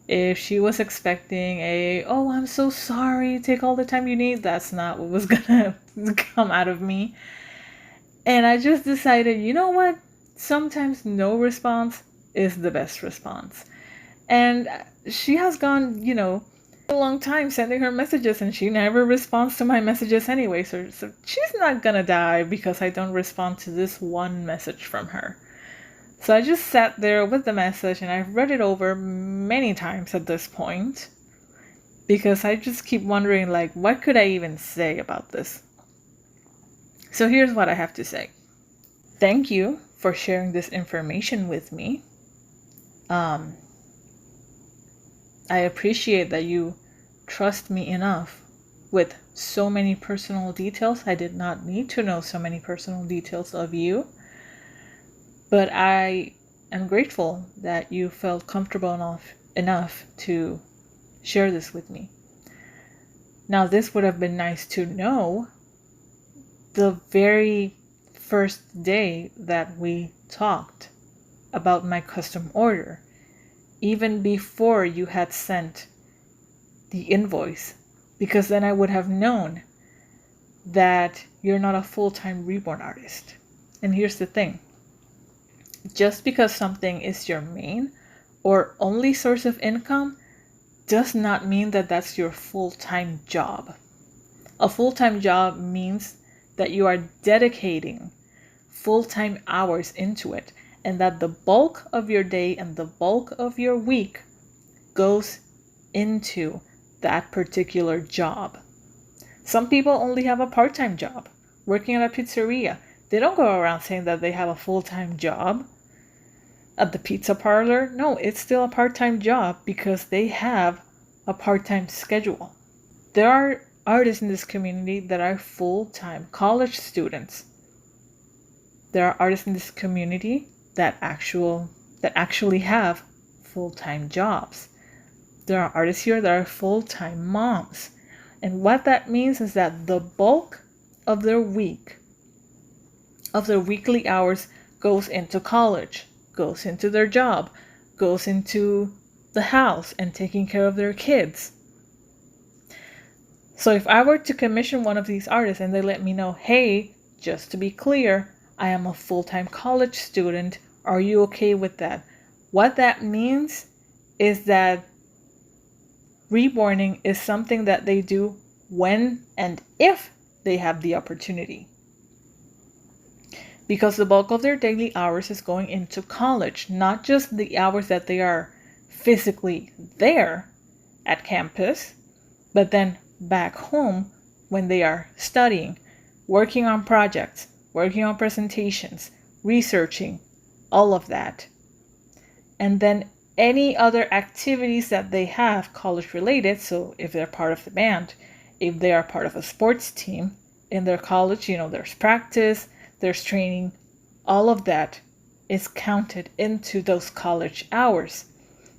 If she was expecting oh, I'm so sorry, take all the time you need, that's not what was gonna come out of me. And I just decided, you know what? Sometimes no response is the best response. And she has gone, a long time sending her messages and she never responds to my messages anyway. So she's not gonna die because I don't respond to this one message from her. So I just sat there with the message and I've read it over many times at this point because I just keep wondering, like, what could I even say about this? So here's what I have to say. Thank you for sharing this information with me. I appreciate that you trust me enough with so many personal details. I did not need to know so many personal details of you, but I am grateful that you felt comfortable enough to share this with me. Now, this would have been nice to know the very first day that we talked about my custom order, even before you had sent the invoice, because then I would have known that you're not a full-time Reborn artist. And here's the thing. Just because something is your main or only source of income does not mean that that's your full-time job. A full-time job means that you are dedicating full-time hours into it, and that the bulk of your day and the bulk of your week goes into that particular job. Some people only have a part-time job, working at a pizzeria. They don't go around saying that they have a full-time job. At the pizza parlor, no, it's still a part-time job because they have a part-time schedule. There are artists in this community that are full-time college students. There are artists in this community that actually have full-time jobs. There are artists here that are full-time moms. And what that means is that the bulk of their weekly hours goes into college, goes into their job, goes into the house and taking care of their kids. So if I were to commission one of these artists and they let me know, hey, just to be clear, I am a full-time college student, are you okay with that? What that means is that reborning is something that they do when and if they have the opportunity. Because the bulk of their daily hours is going into college, not just the hours that they are physically there at campus, but then back home when they are studying, working on projects, working on presentations, researching, all of that. And then any other activities that they have college related. So if they're part of the band, if they are part of a sports team in their college, there's practice, there's training, all of that is counted into those college hours.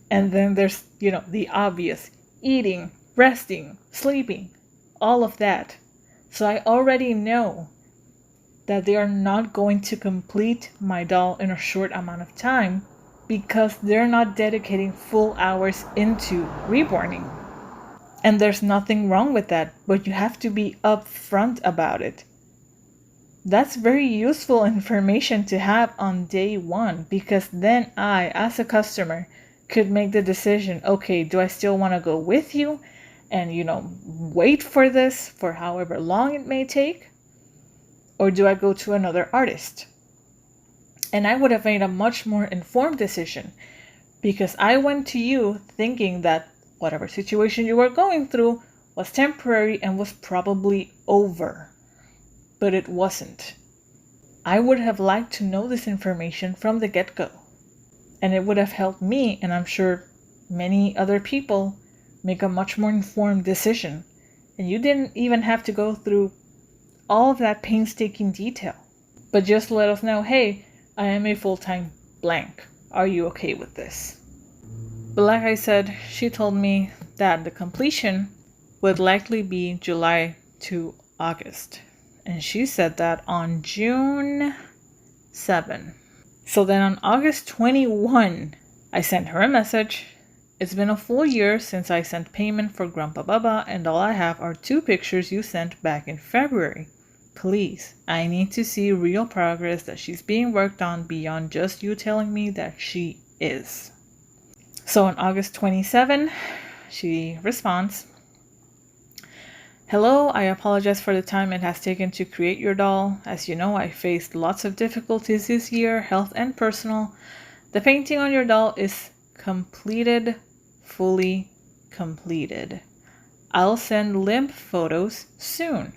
And then there's, the obvious eating, resting, sleeping, all of that. So I already know that they are not going to complete my doll in a short amount of time because they're not dedicating full hours into reborning. And there's nothing wrong with that, but you have to be upfront about it. That's very useful information to have on day one, because then I, as a customer, could make the decision, okay, do I still want to go with you and, wait for this for however long it may take? Or do I go to another artist? And I would have made a much more informed decision because I went to you thinking that whatever situation you were going through was temporary and was probably over. But it wasn't. I would have liked to know this information from the get-go. And it would have helped me, and I'm sure many other people, make a much more informed decision. And you didn't even have to go through all of that painstaking detail. But just let us know, hey, I am a full-time blank. Are you okay with this? But like I said, she told me that the completion would likely be July to August. And she said that on June 7. So then on August 21, I sent her a message. It's been a full year since I sent payment for Grandpa Baba, and all I have are 2 pictures you sent back in February. Please, I need to see real progress that she's being worked on beyond just you telling me that she is. So on August 27, she responds, hello, I apologize for the time it has taken to create your doll. As you know, I faced lots of difficulties this year, health and personal. The painting on your doll is completed, fully completed. I'll send lymph photos soon.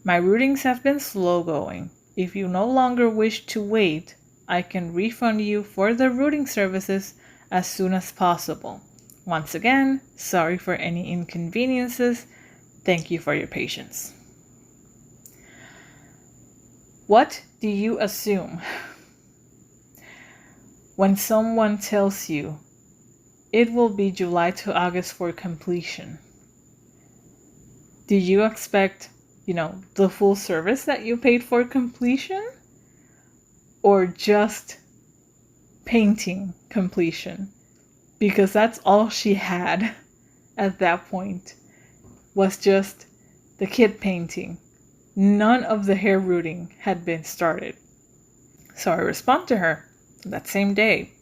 My rootings have been slow going. If you no longer wish to wait, I can refund you for the rooting services as soon as possible. Once again, sorry for any inconveniences. Thank you for your patience. What do you assume when someone tells you it will be July to August for completion? Do you expect, the full service that you paid for completion? Or just painting completion? Because that's all she had at that point, was just the kid painting. None of the hair rooting had been started. So I respond to her that same day.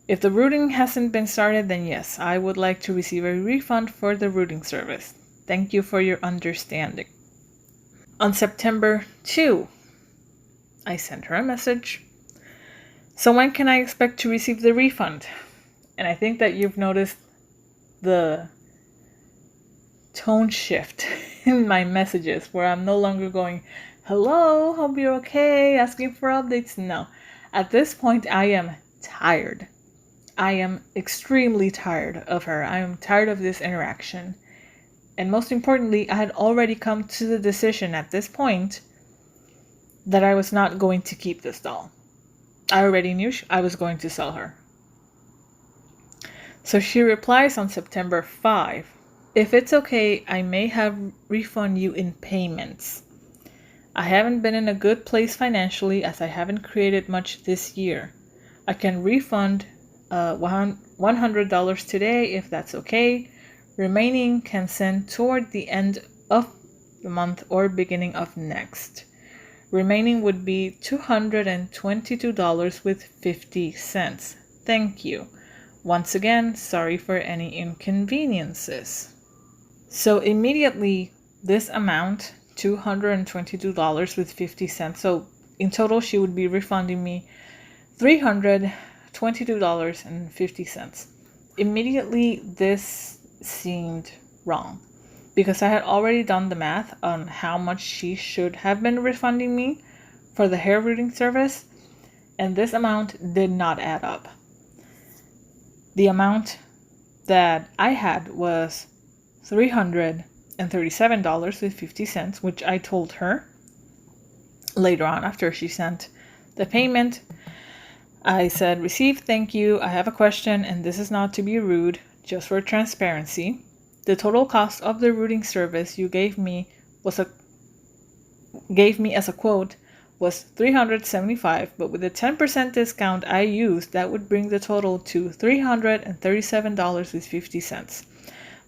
If the rooting hasn't been started, then yes, I would like to receive a refund for the rooting service. Thank you for your understanding. On September 2, I sent her a message. So when can I expect to receive the refund? And I think that you've noticed the tone shift in my messages where I'm no longer going, hello, hope you're okay, asking for updates. No, At this point, I am tired. I am extremely tired of her. I am tired of this interaction. And most importantly, I had already come to the decision at this point that I was not going to keep this doll. I already knew I was going to sell her. So she replies on September 5, "If it's okay, I may have refund you in payments. I haven't been in a good place financially as I haven't created much this year. I can refund $100 today if that's okay. Remaining can send toward the end of the month or beginning of next. Remaining would be $222.50. Thank you. Once again, sorry for any inconveniences." So immediately this amount, $222.50. So in total, she would be refunding me $322.50. Immediately, this seemed wrong because I had already done the math on how much she should have been refunding me for the hair rooting service, and this amount did not add up. The amount that I had was $337.50, which I told her later on after she sent the payment. I said, "Received, thank you. I have a question, and this is not to be rude, just for transparency. The total cost of the rooting service you gave me as a quote was $375, but with the 10% discount I used, that would bring the total to $337.50.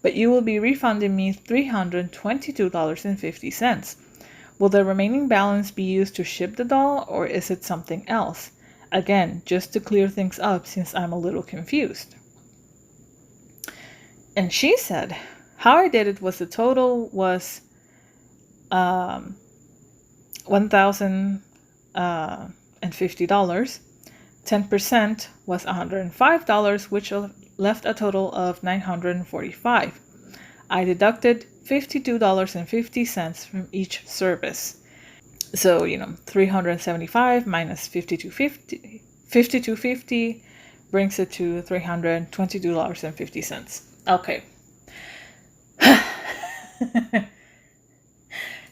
But you will be refunding me $322.50. Will the remaining balance be used to ship the doll, or is it something else? Again, just to clear things up since I'm a little confused." And she said, "How I did it was the total was $1,050. 10% was $105, which left a total of $945. I deducted $52.50 from each service. So, 375 minus $52.50 brings it to $322.50. Okay.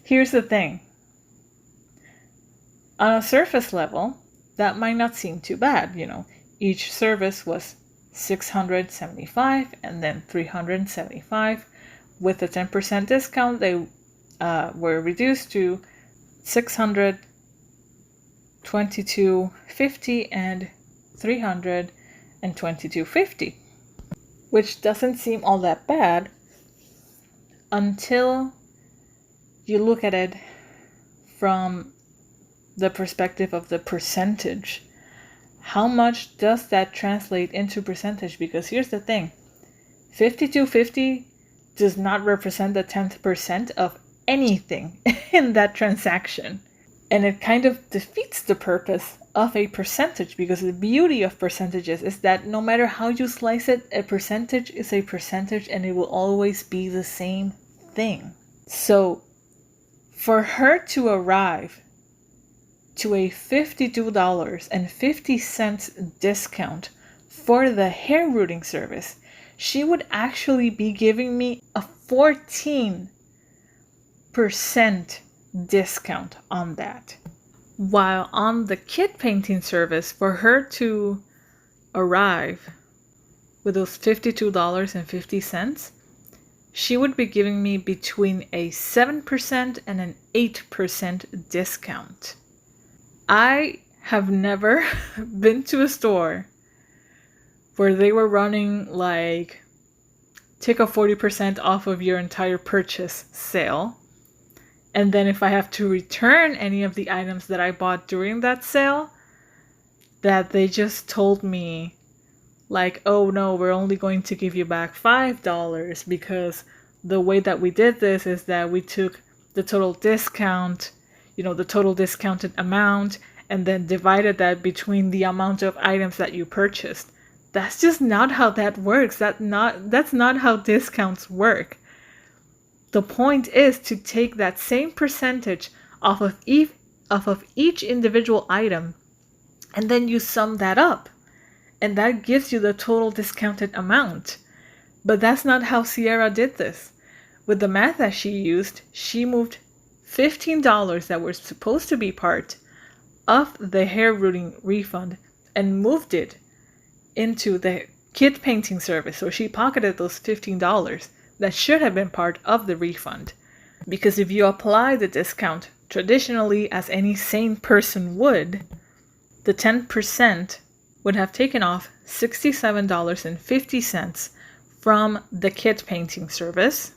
Here's the thing. On a surface level, that might not seem too bad. Each service was $675 and then $375. With a 10% discount, they were reduced to $622.50 and $322.50, which doesn't seem all that bad until you look at it from the perspective of the percentage. How much does that translate into percentage? Because here's the thing, $52.50 does not represent the 10th percent of anything in that transaction. And it kind of defeats the purpose of a percentage, because the beauty of percentages is that no matter how you slice it, a percentage is a percentage and it will always be the same thing. So for her to arrive to a $52.50 discount for the hair rooting service, she would actually be giving me a 14% discount on that. While on the kit painting service, for her to arrive with those $52.50, she would be giving me between a 7% and an 8% discount. I have never been to a store where they were running like take a 40% off of your entire purchase sale. And then if I have to return any of the items that I bought during that sale, that they just told me like, "Oh no, we're only going to give you back $5 because the way that we did this is that we took the total discount, the total discounted amount, and then divided that between the amount of items that you purchased." That's just not how that works. That's not how discounts work. The point is to take that same percentage off of each individual item And then you sum that up, and that gives you the total discounted amount. But that's not how Cierra did this. With the math that she used, she moved $15 that were supposed to be part of the hair rooting refund and moved it into the kit painting service. So she pocketed those $15 that should have been part of the refund. Because if you apply the discount traditionally as any sane person would, the 10% would have taken off $67.50 from the kit painting service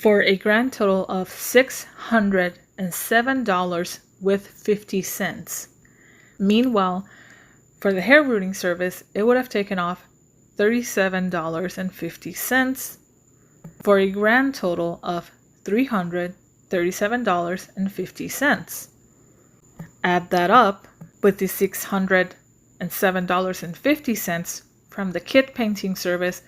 for a grand total of $607.50. Meanwhile, for the hair rooting service, it would have taken off $37.50 for a grand total of $337.50. Add that up with the $607.50 from the kit painting service,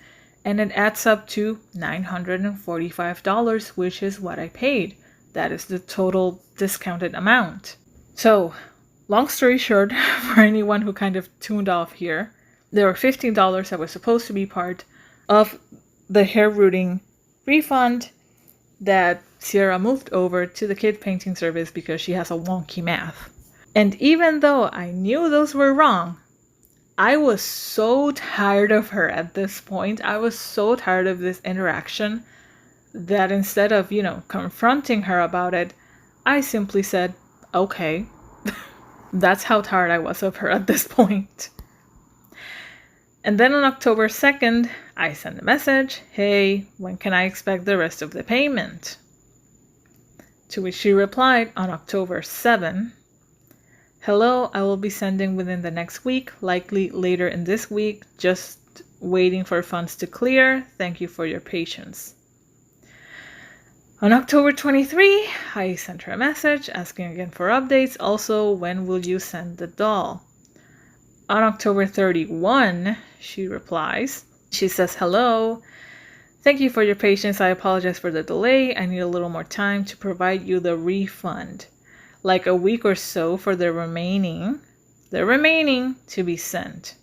and it adds up to $945, which is what I paid. That is the total discounted amount. So, long story short, for anyone who kind of tuned off here, there were $15 that was supposed to be part of the hair rooting refund that Cierra moved over to the kit painting service because she has a wonky math. And even though I knew those were wrong, I was so tired of her at this point. I was so tired of this interaction that instead of, confronting her about it, I simply said, okay. That's how tired I was of her at this point. And then on October 2nd, I sent a message, hey, when can I expect the rest of the payment? To which she replied on October 7th, hello, I will be sending within the next week, likely later in this week, just waiting for funds to clear. Thank you for your patience. On October 23, I sent her a message asking again for updates. Also, when will you send the doll? On October 31, she replies. She says, hello. Thank you for your patience. I apologize for the delay. I need a little more time to provide you the refund. Like a week or so for the remaining to be sent.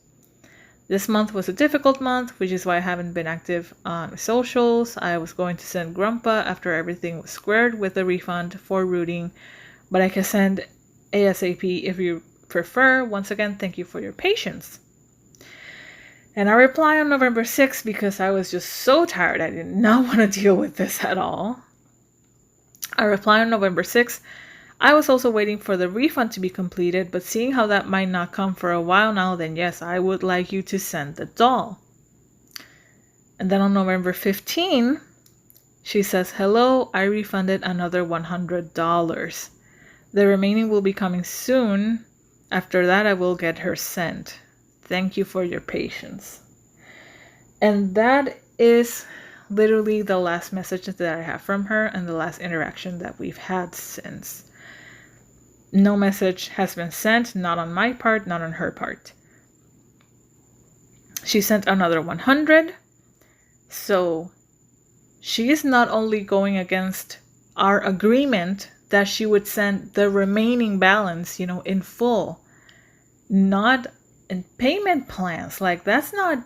This month was a difficult month, which is why I haven't been active on socials. I was going to send Grandpa after everything was squared with the refund for rooting, but I can send ASAP if you prefer. Once again, thank you for your patience. And I reply on November 6th because I was just so tired. I did not want to deal with this at all. I reply on November 6th. I was also waiting for the refund to be completed, but seeing how that might not come for a while now, then yes, I would like you to send the doll. And then on November 15, she says, hello, I refunded another $100. The remaining will be coming soon. After that, I will get her sent. Thank you for your patience. And that is literally the last message that I have from her and the last interaction that we've had since. No message has been sent, not on my part, not on her part. She sent another 100. So she is not only going against our agreement that she would send the remaining balance, in full, not in payment plans. Like, that's not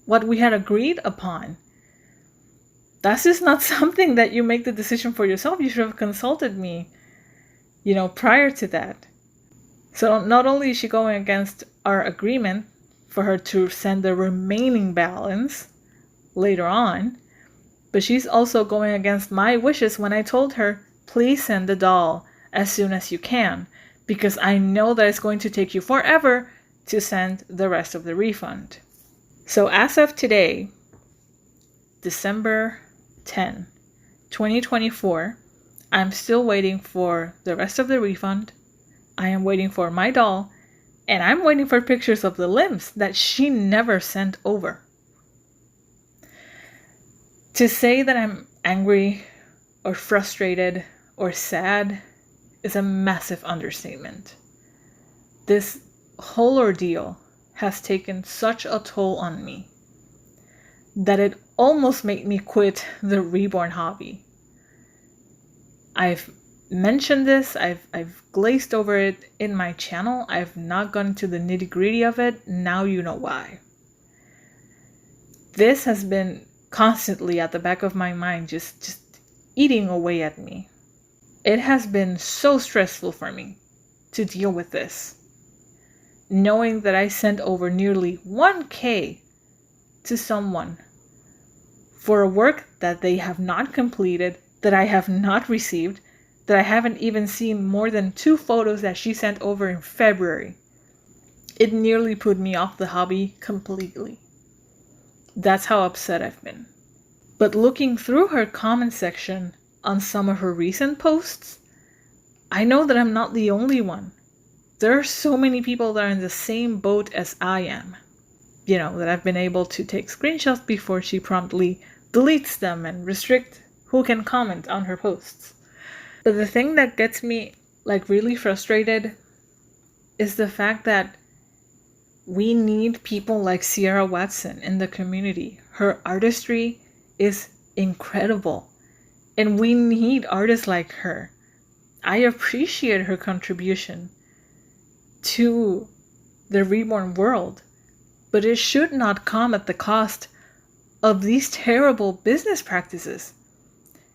what we had agreed upon. That's just not something that you make the decision for yourself. You should have consulted me, prior to that. So not only is she going against our agreement for her to send the remaining balance later on, but she's also going against my wishes when I told her, please send the doll as soon as you can, because I know that it's going to take you forever to send the rest of the refund. So as of today, December 10, 2024, I'm still waiting for the rest of the refund. I am waiting for my doll, and I'm waiting for pictures of the limbs that she never sent over. To say that I'm angry or frustrated or sad is a massive understatement. This whole ordeal has taken such a toll on me that it almost made me quit the Reborn hobby. I've mentioned this. I've glazed over it in my channel. I've not gone into the nitty-gritty of it. Now you know why. This has been constantly at the back of my mind, just eating away at me. It has been so stressful for me to deal with this, knowing that I sent over nearly 1K to someone for a work that they have not completed, that I have not received, that I haven't even seen more than 2 photos that she sent over in February. It nearly put me off the hobby completely. That's how upset I've been. But looking through her comment section on some of her recent posts, I know that I'm not the only one. There are so many people that are in the same boat as I am. That I've been able to take screenshots before she promptly deletes them and restrict who can comment on her posts. But the thing that gets me really frustrated is the fact that we need people like Cierra Watson in the community. Her artistry is incredible, and we need artists like her. I appreciate her contribution to the Reborn world, but it should not come at the cost of these terrible business practices.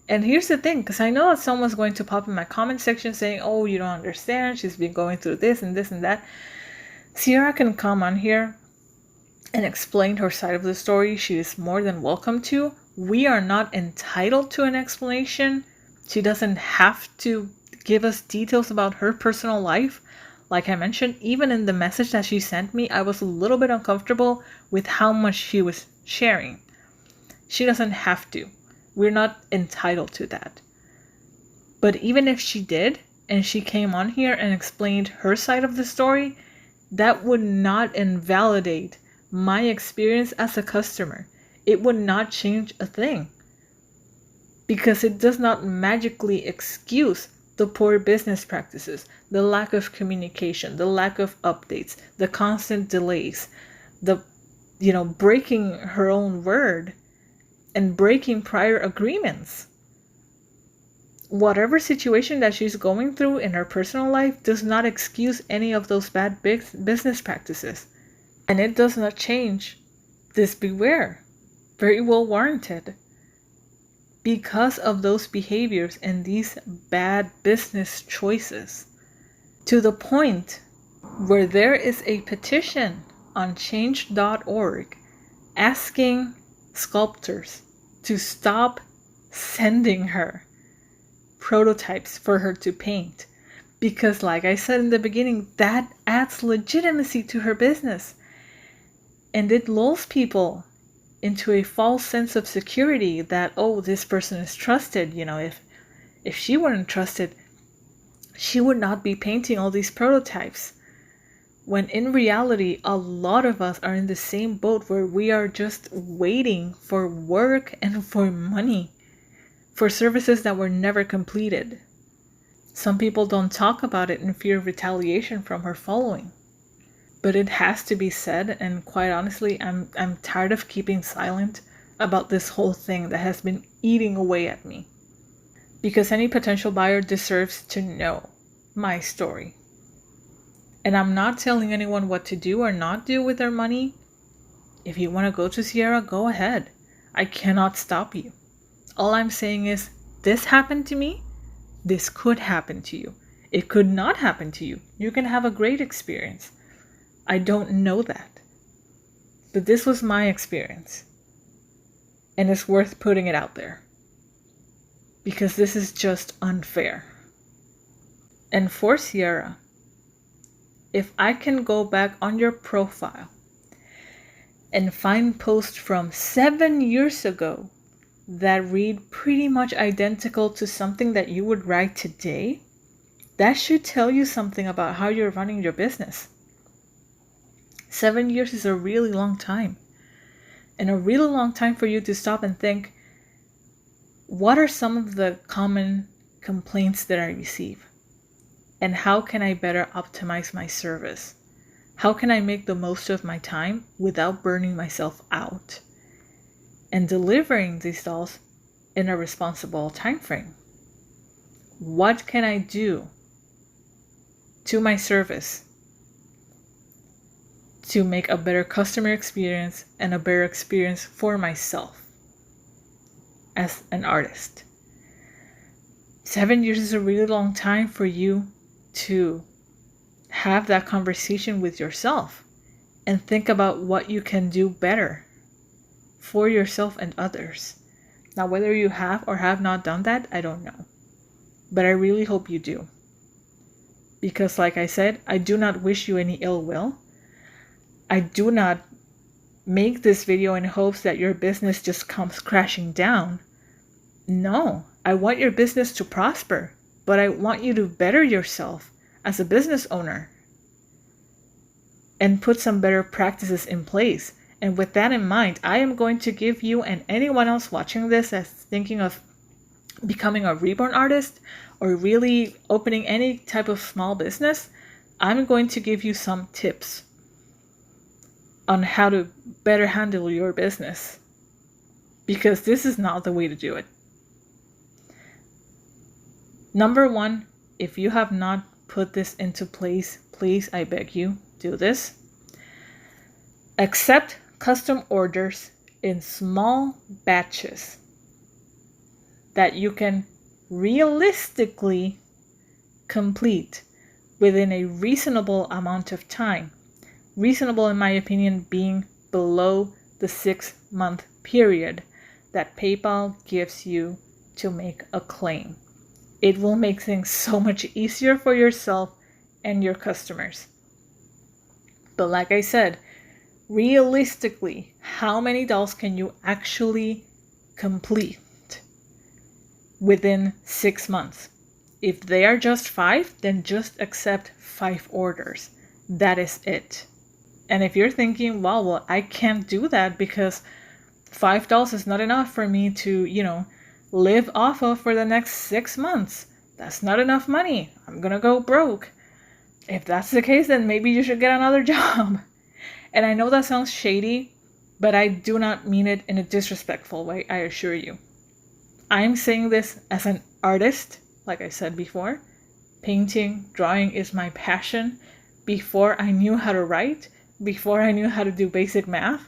And here's the thing, because I know that someone's going to pop in my comment section saying, oh, you don't understand, she's been going through this and this and that. Cierra can come on here and explain her side of the story. She is more than welcome to. We are not entitled to an explanation. She doesn't have to give us details about her personal life. Like I mentioned, even in the message that she sent me, I was a little bit uncomfortable with how much she was sharing. She doesn't have to. We're not entitled to that. But even if she did, and she came on here and explained her side of the story, that would not invalidate my experience as a customer. It would not change a thing. Because it does not magically excuse the poor business practices, the lack of communication, the lack of updates, the constant delays, the breaking her own word and breaking prior agreements. Whatever situation that she's going through in her personal life does not excuse any of those bad business practices. And it does not change this beware. Very well warranted. Because of those behaviors and these bad business choices. To the point where there is a petition on change.org asking sculptors to stop sending her prototypes for her to paint. Because like I said in the beginning, that adds legitimacy to her business. And it lulls people into a false sense of security that, oh, this person is trusted. If she weren't trusted, she would not be painting all these prototypes. When in reality, a lot of us are in the same boat where we are just waiting for work and for money, for services that were never completed. Some people don't talk about it in fear of retaliation from her following. But it has to be said, and quite honestly, I'm tired of keeping silent about this whole thing that has been eating away at me. Because any potential buyer deserves to know my story. And I'm not telling anyone what to do or not do with their money. If you want to go to Cierra, go ahead. I cannot stop you. All I'm saying is, this happened to me. This could happen to you. It could not happen to you. You can have a great experience. I don't know that. But this was my experience. And it's worth putting it out there. Because this is just unfair. And for Cierra, if I can go back on your profile and find posts from 7 years ago that read pretty much identical to something that you would write today, that should tell you something about how you're running your business. 7 years is a really long time. And a really long time for you to stop and think, what are some of the common complaints that I receive? And how can I better optimize my service? How can I make the most of my time without burning myself out? And delivering these dolls in a responsible time frame. What can I do to my service to make a better customer experience and a better experience for myself as an artist? 7 years is a really long time for you to have that conversation with yourself and think about what you can do better for yourself and others. Now, whether you have or have not done that, I don't know. But I really hope you do. Because like I said, I do not wish you any ill will. I do not make this video in hopes that your business just comes crashing down. No, I want your business to prosper, but I want you to better yourself as a business owner and put some better practices in place. And with that in mind, I am going to give you and anyone else watching this that's thinking of becoming a reborn artist or really opening any type of small business, I'm going to give you some tips on how to better handle your business, because this is not the way to do it. Number one, if you have not put this into place, please, I beg you, do this. Accept custom orders in small batches that you can realistically complete within a reasonable amount of time. Reasonable, in my opinion, being below the 6-month period that PayPal gives you to make a claim. It will make things so much easier for yourself and your customers. But like I said, realistically, how many dolls can you actually complete within 6 months? If they are just 5, then just accept 5 orders. That is it. And if you're thinking, well, I can't do that because $5 is not enough for me to, live off of for the next 6 months. That's not enough money. I'm gonna go broke. If that's the case, then maybe you should get another job. And I know that sounds shady, but I do not mean it in a disrespectful way, I assure you. I'm saying this as an artist, like I said before. Painting, drawing is my passion. Before I knew how to write, before I knew how to do basic math,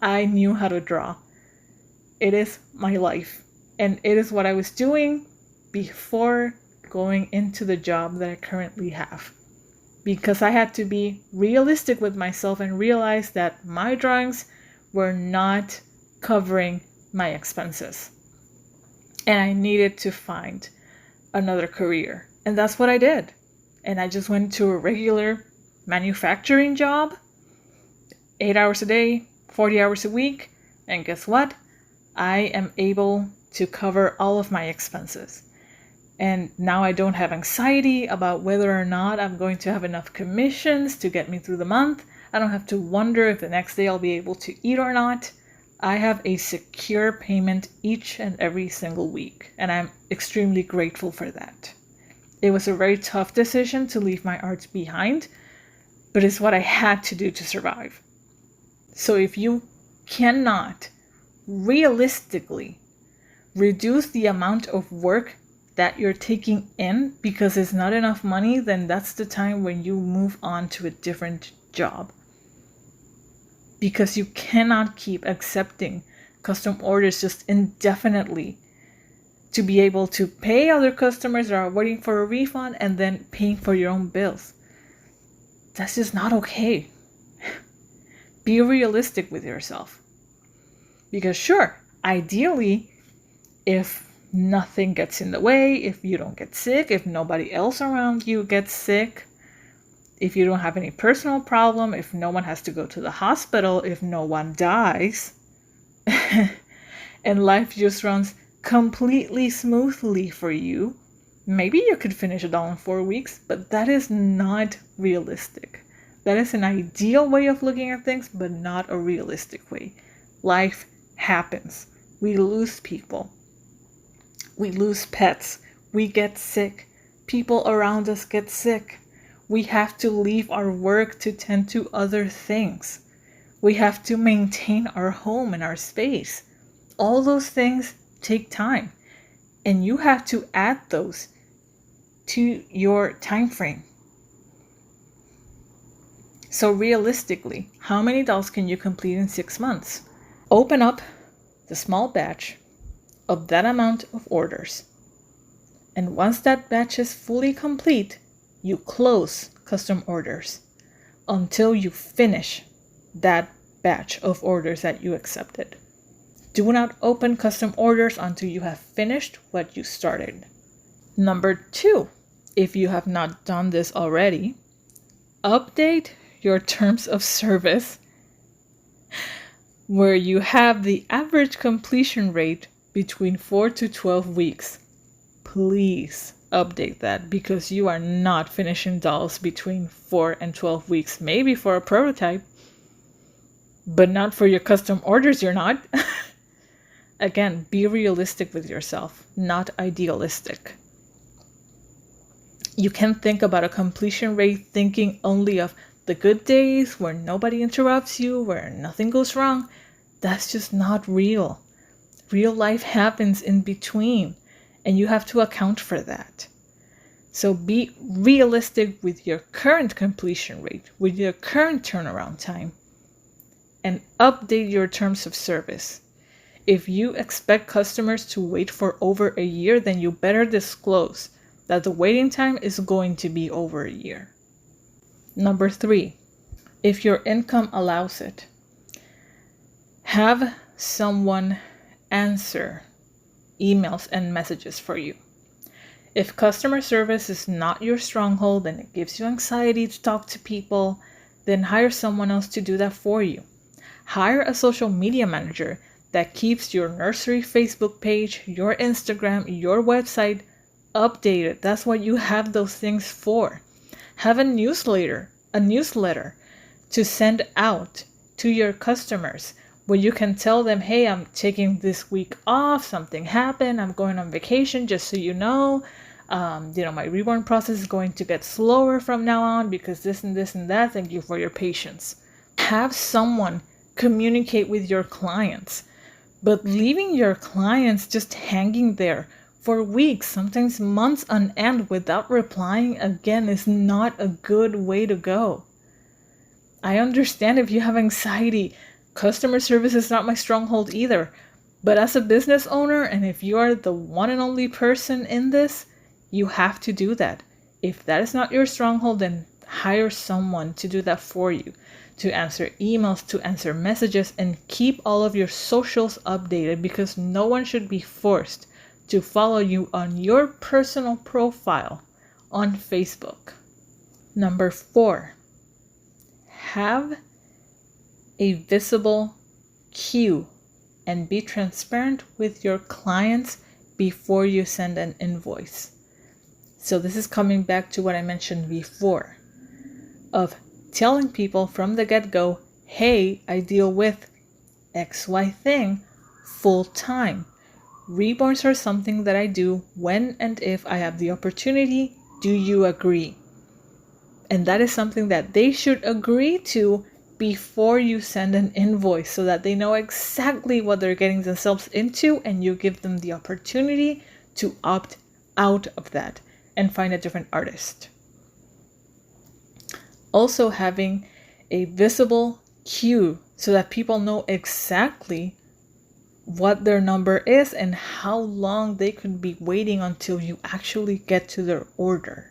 I knew how to draw. It is my life. And it is what I was doing before going into the job that I currently have. Because I had to be realistic with myself and realize that my drawings were not covering my expenses. And I needed to find another career. And that's what I did. And I just went to a regular manufacturing job, 8 hours a day, 40 hours a week. And guess what? I am able to cover all of my expenses. And now I don't have anxiety about whether or not I'm going to have enough commissions to get me through the month. I don't have to wonder if the next day I'll be able to eat or not. I have a secure payment each and every single week, and I'm extremely grateful for that. It was a very tough decision to leave my art behind, but it's what I had to do to survive. So if you cannot realistically reduce the amount of work that you're taking in because it's not enough money, then that's the time when you move on to a different job. Because you cannot keep accepting custom orders just indefinitely to be able to pay other customers that are waiting for a refund and then paying for your own bills. That's just not okay. Be realistic with yourself. Because sure, ideally, if nothing gets in the way, if you don't get sick, if nobody else around you gets sick, if you don't have any personal problem, if no one has to go to the hospital, if no one dies, and life just runs completely smoothly for you, maybe you could finish it all in 4 weeks, but that is not realistic. That is an ideal way of looking at things, but not a realistic way. Life happens. We lose people. We lose pets. We get sick. People around us get sick. We have to leave our work to tend to other things. We have to maintain our home and our space. All those things take time. And you have to add those to your time frame. So realistically, how many dolls can you complete in 6 months? Open up the small batch of that amount of orders. And once that batch is fully complete, you close custom orders until you finish that batch of orders that you accepted. Do not open custom orders until you have finished what you started. Number 2, if you have not done this already, update your terms of service where you have the average completion rate between 4 to 12 weeks. Please update that, because you are not finishing dolls between 4 and 12 weeks. Maybe for a prototype, but not for your custom orders, you're not. Again, be realistic with yourself, not idealistic. You can think about a completion rate thinking only of the good days where nobody interrupts you, where nothing goes wrong. That's just not real. Real life happens in between, and you have to account for that. So be realistic with your current completion rate, with your current turnaround time, and update your terms of service. If you expect customers to wait for over a year, then you better disclose that the waiting time is going to be over a year. Number 3, if your income allows it, have someone answer emails and messages for you. If customer service is not your stronghold and it gives you anxiety to talk to people, then hire someone else to do that for you. Hire a social media manager that keeps your nursery Facebook page, your Instagram, your website updated. That's what you have those things for. Have a newsletter to send out to your customers where you can tell them, hey, I'm taking this week off, something happened, I'm going on vacation, just so you know. My reborn process is going to get slower from now on because this and this and that. Thank you for your patience. Have someone communicate with your clients, but leaving your clients just hanging there for weeks, sometimes months on end without replying again is not a good way to go. I understand if you have anxiety. Customer service is not my stronghold either. But as a business owner, and if you are the one and only person in this, you have to do that. If that is not your stronghold, then hire someone to do that for you, to answer emails, to answer messages, and keep all of your socials updated, because no one should be forced to follow you on your personal profile on Facebook. Number 4, have a visible queue and be transparent with your clients before you send an invoice. So this is coming back to what I mentioned before of telling people from the get-go, hey, I deal with XY thing full time. Reborns are something that I do when and if I have the opportunity. Do you agree? And that is something that they should agree to before you send an invoice, so that they know exactly what they're getting themselves into, and you give them the opportunity to opt out of that and find a different artist. Also, having a visible queue so that people know exactly what their number is and how long they could be waiting until you actually get to their order.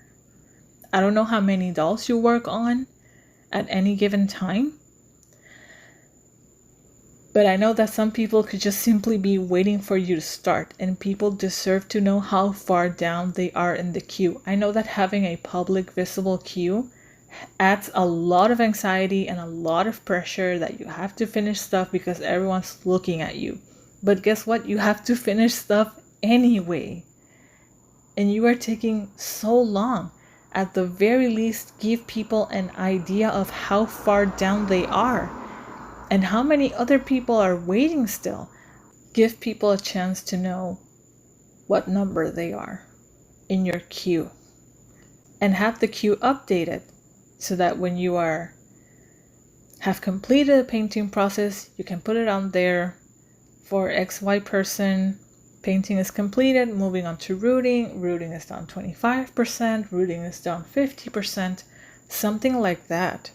I don't know how many dolls you work on at any given time, but I know that some people could just simply be waiting for you to start, and people deserve to know how far down they are in the queue. I know that having a public visible queue adds a lot of anxiety and a lot of pressure that you have to finish stuff because everyone's looking at you. But guess what? You have to finish stuff anyway. And you are taking so long. At the very least, give people an idea of how far down they are and how many other people are waiting still. Give people a chance to know what number they are in your queue. And have the queue updated so that when you have completed the painting process, you can put it on there for XY person Painting is completed, moving on to rooting. Rooting is down 25%, rooting is down 50%, something like that.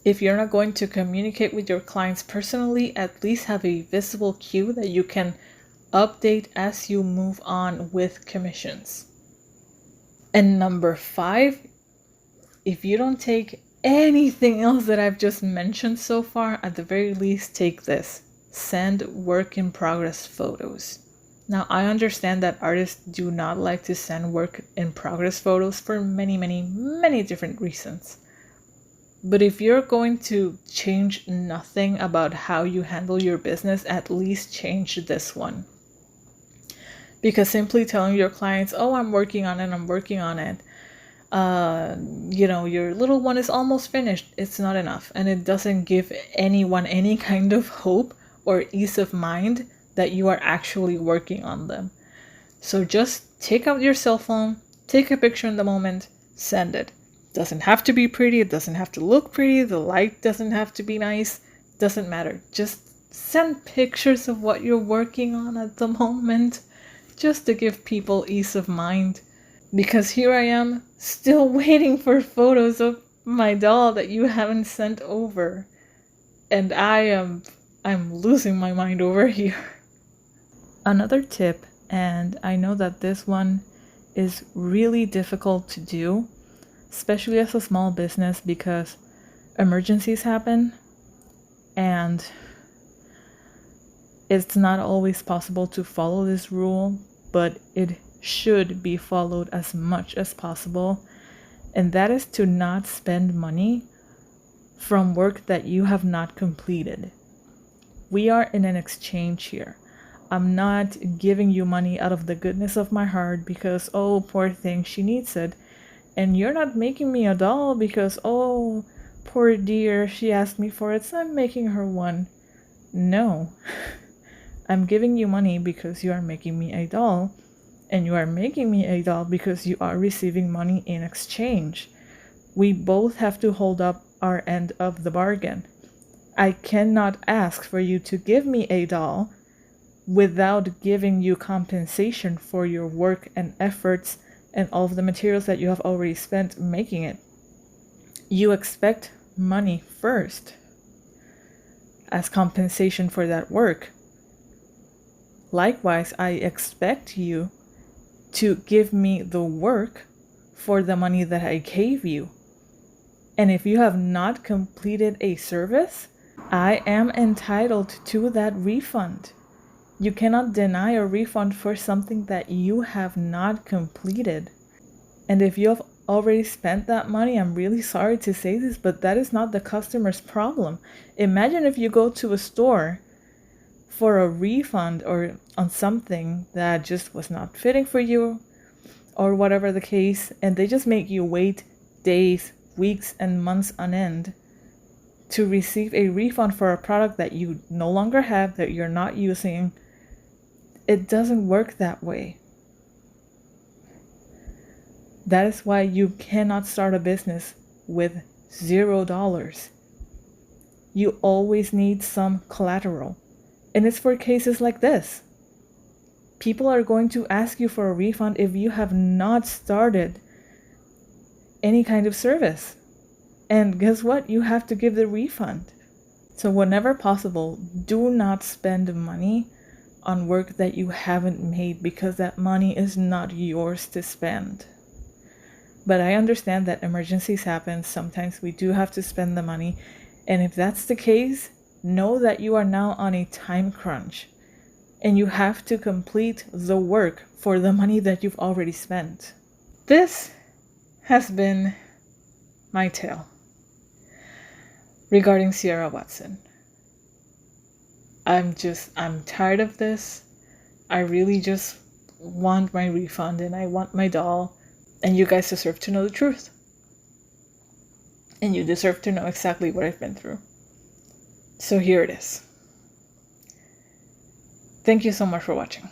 If you're not going to communicate with your clients personally, at least have a visible cue that you can update as you move on with commissions. And number 5, if you don't take anything else that I've just mentioned so far, at the very least, take this. Send work in progress photos. Now, I understand that artists do not like to send work in progress photos for many different reasons. But if you're going to change nothing about how you handle your business, at least change this one. Because simply telling your clients, oh, I'm working on it, your little one is almost finished, it's not enough. And it doesn't give anyone any kind of hope or ease of mind that you are actually working on them. So just take out your cell phone, take a picture in the moment, send it. Doesn't have to be pretty, it doesn't have to look pretty, the light doesn't have to be nice, doesn't matter. Just send pictures of what you're working on at the moment, just to give people ease of mind. Because here I am, still waiting for photos of my doll that you haven't sent over. And I'm losing my mind over here. Another tip, and I know that this one is really difficult to do, especially as a small business, because emergencies happen and it's not always possible to follow this rule, but it should be followed as much as possible. And that is to not spend money from work that you have not completed. We are in an exchange here. I'm not giving you money out of the goodness of my heart because, oh, poor thing, she needs it. And you're not making me a doll because, oh, poor dear, she asked me for it, so I'm making her one. No. I'm giving you money because you are making me a doll. And you are making me a doll because you are receiving money in exchange. We both have to hold up our end of the bargain. I cannot ask for you to give me a doll without giving you compensation for your work and efforts and all of the materials that you have already spent making it. You expect money first as compensation for that work. Likewise, I expect you to give me the work for the money that I gave you. And if you have not completed a service, I am entitled to that refund. You cannot deny a refund for something that you have not completed. And if you have already spent that money, I'm really sorry to say this, but that is not the customer's problem. Imagine if you go to a store for a refund or on something that just was not fitting for you or whatever the case, and they just make you wait days, weeks, and months on end to receive a refund for a product that you no longer have, that you're not using. It doesn't work that way. That is why you cannot start a business with $0. You always need some collateral. And it's for cases like this. People are going to ask you for a refund if you have not started any kind of service. And guess what? You have to give the refund. So whenever possible, do not spend money on work that you haven't made, because that money is not yours to spend. But I understand that emergencies happen. Sometimes we do have to spend the money. And if that's the case, know that you are now on a time crunch and you have to complete the work for the money that you've already spent. This has been my tale regarding Cierra Watson. I'm tired of this. I really just want my refund and I want my doll, and you guys deserve to know the truth. And you deserve to know exactly what I've been through. So here it is. Thank you so much for watching.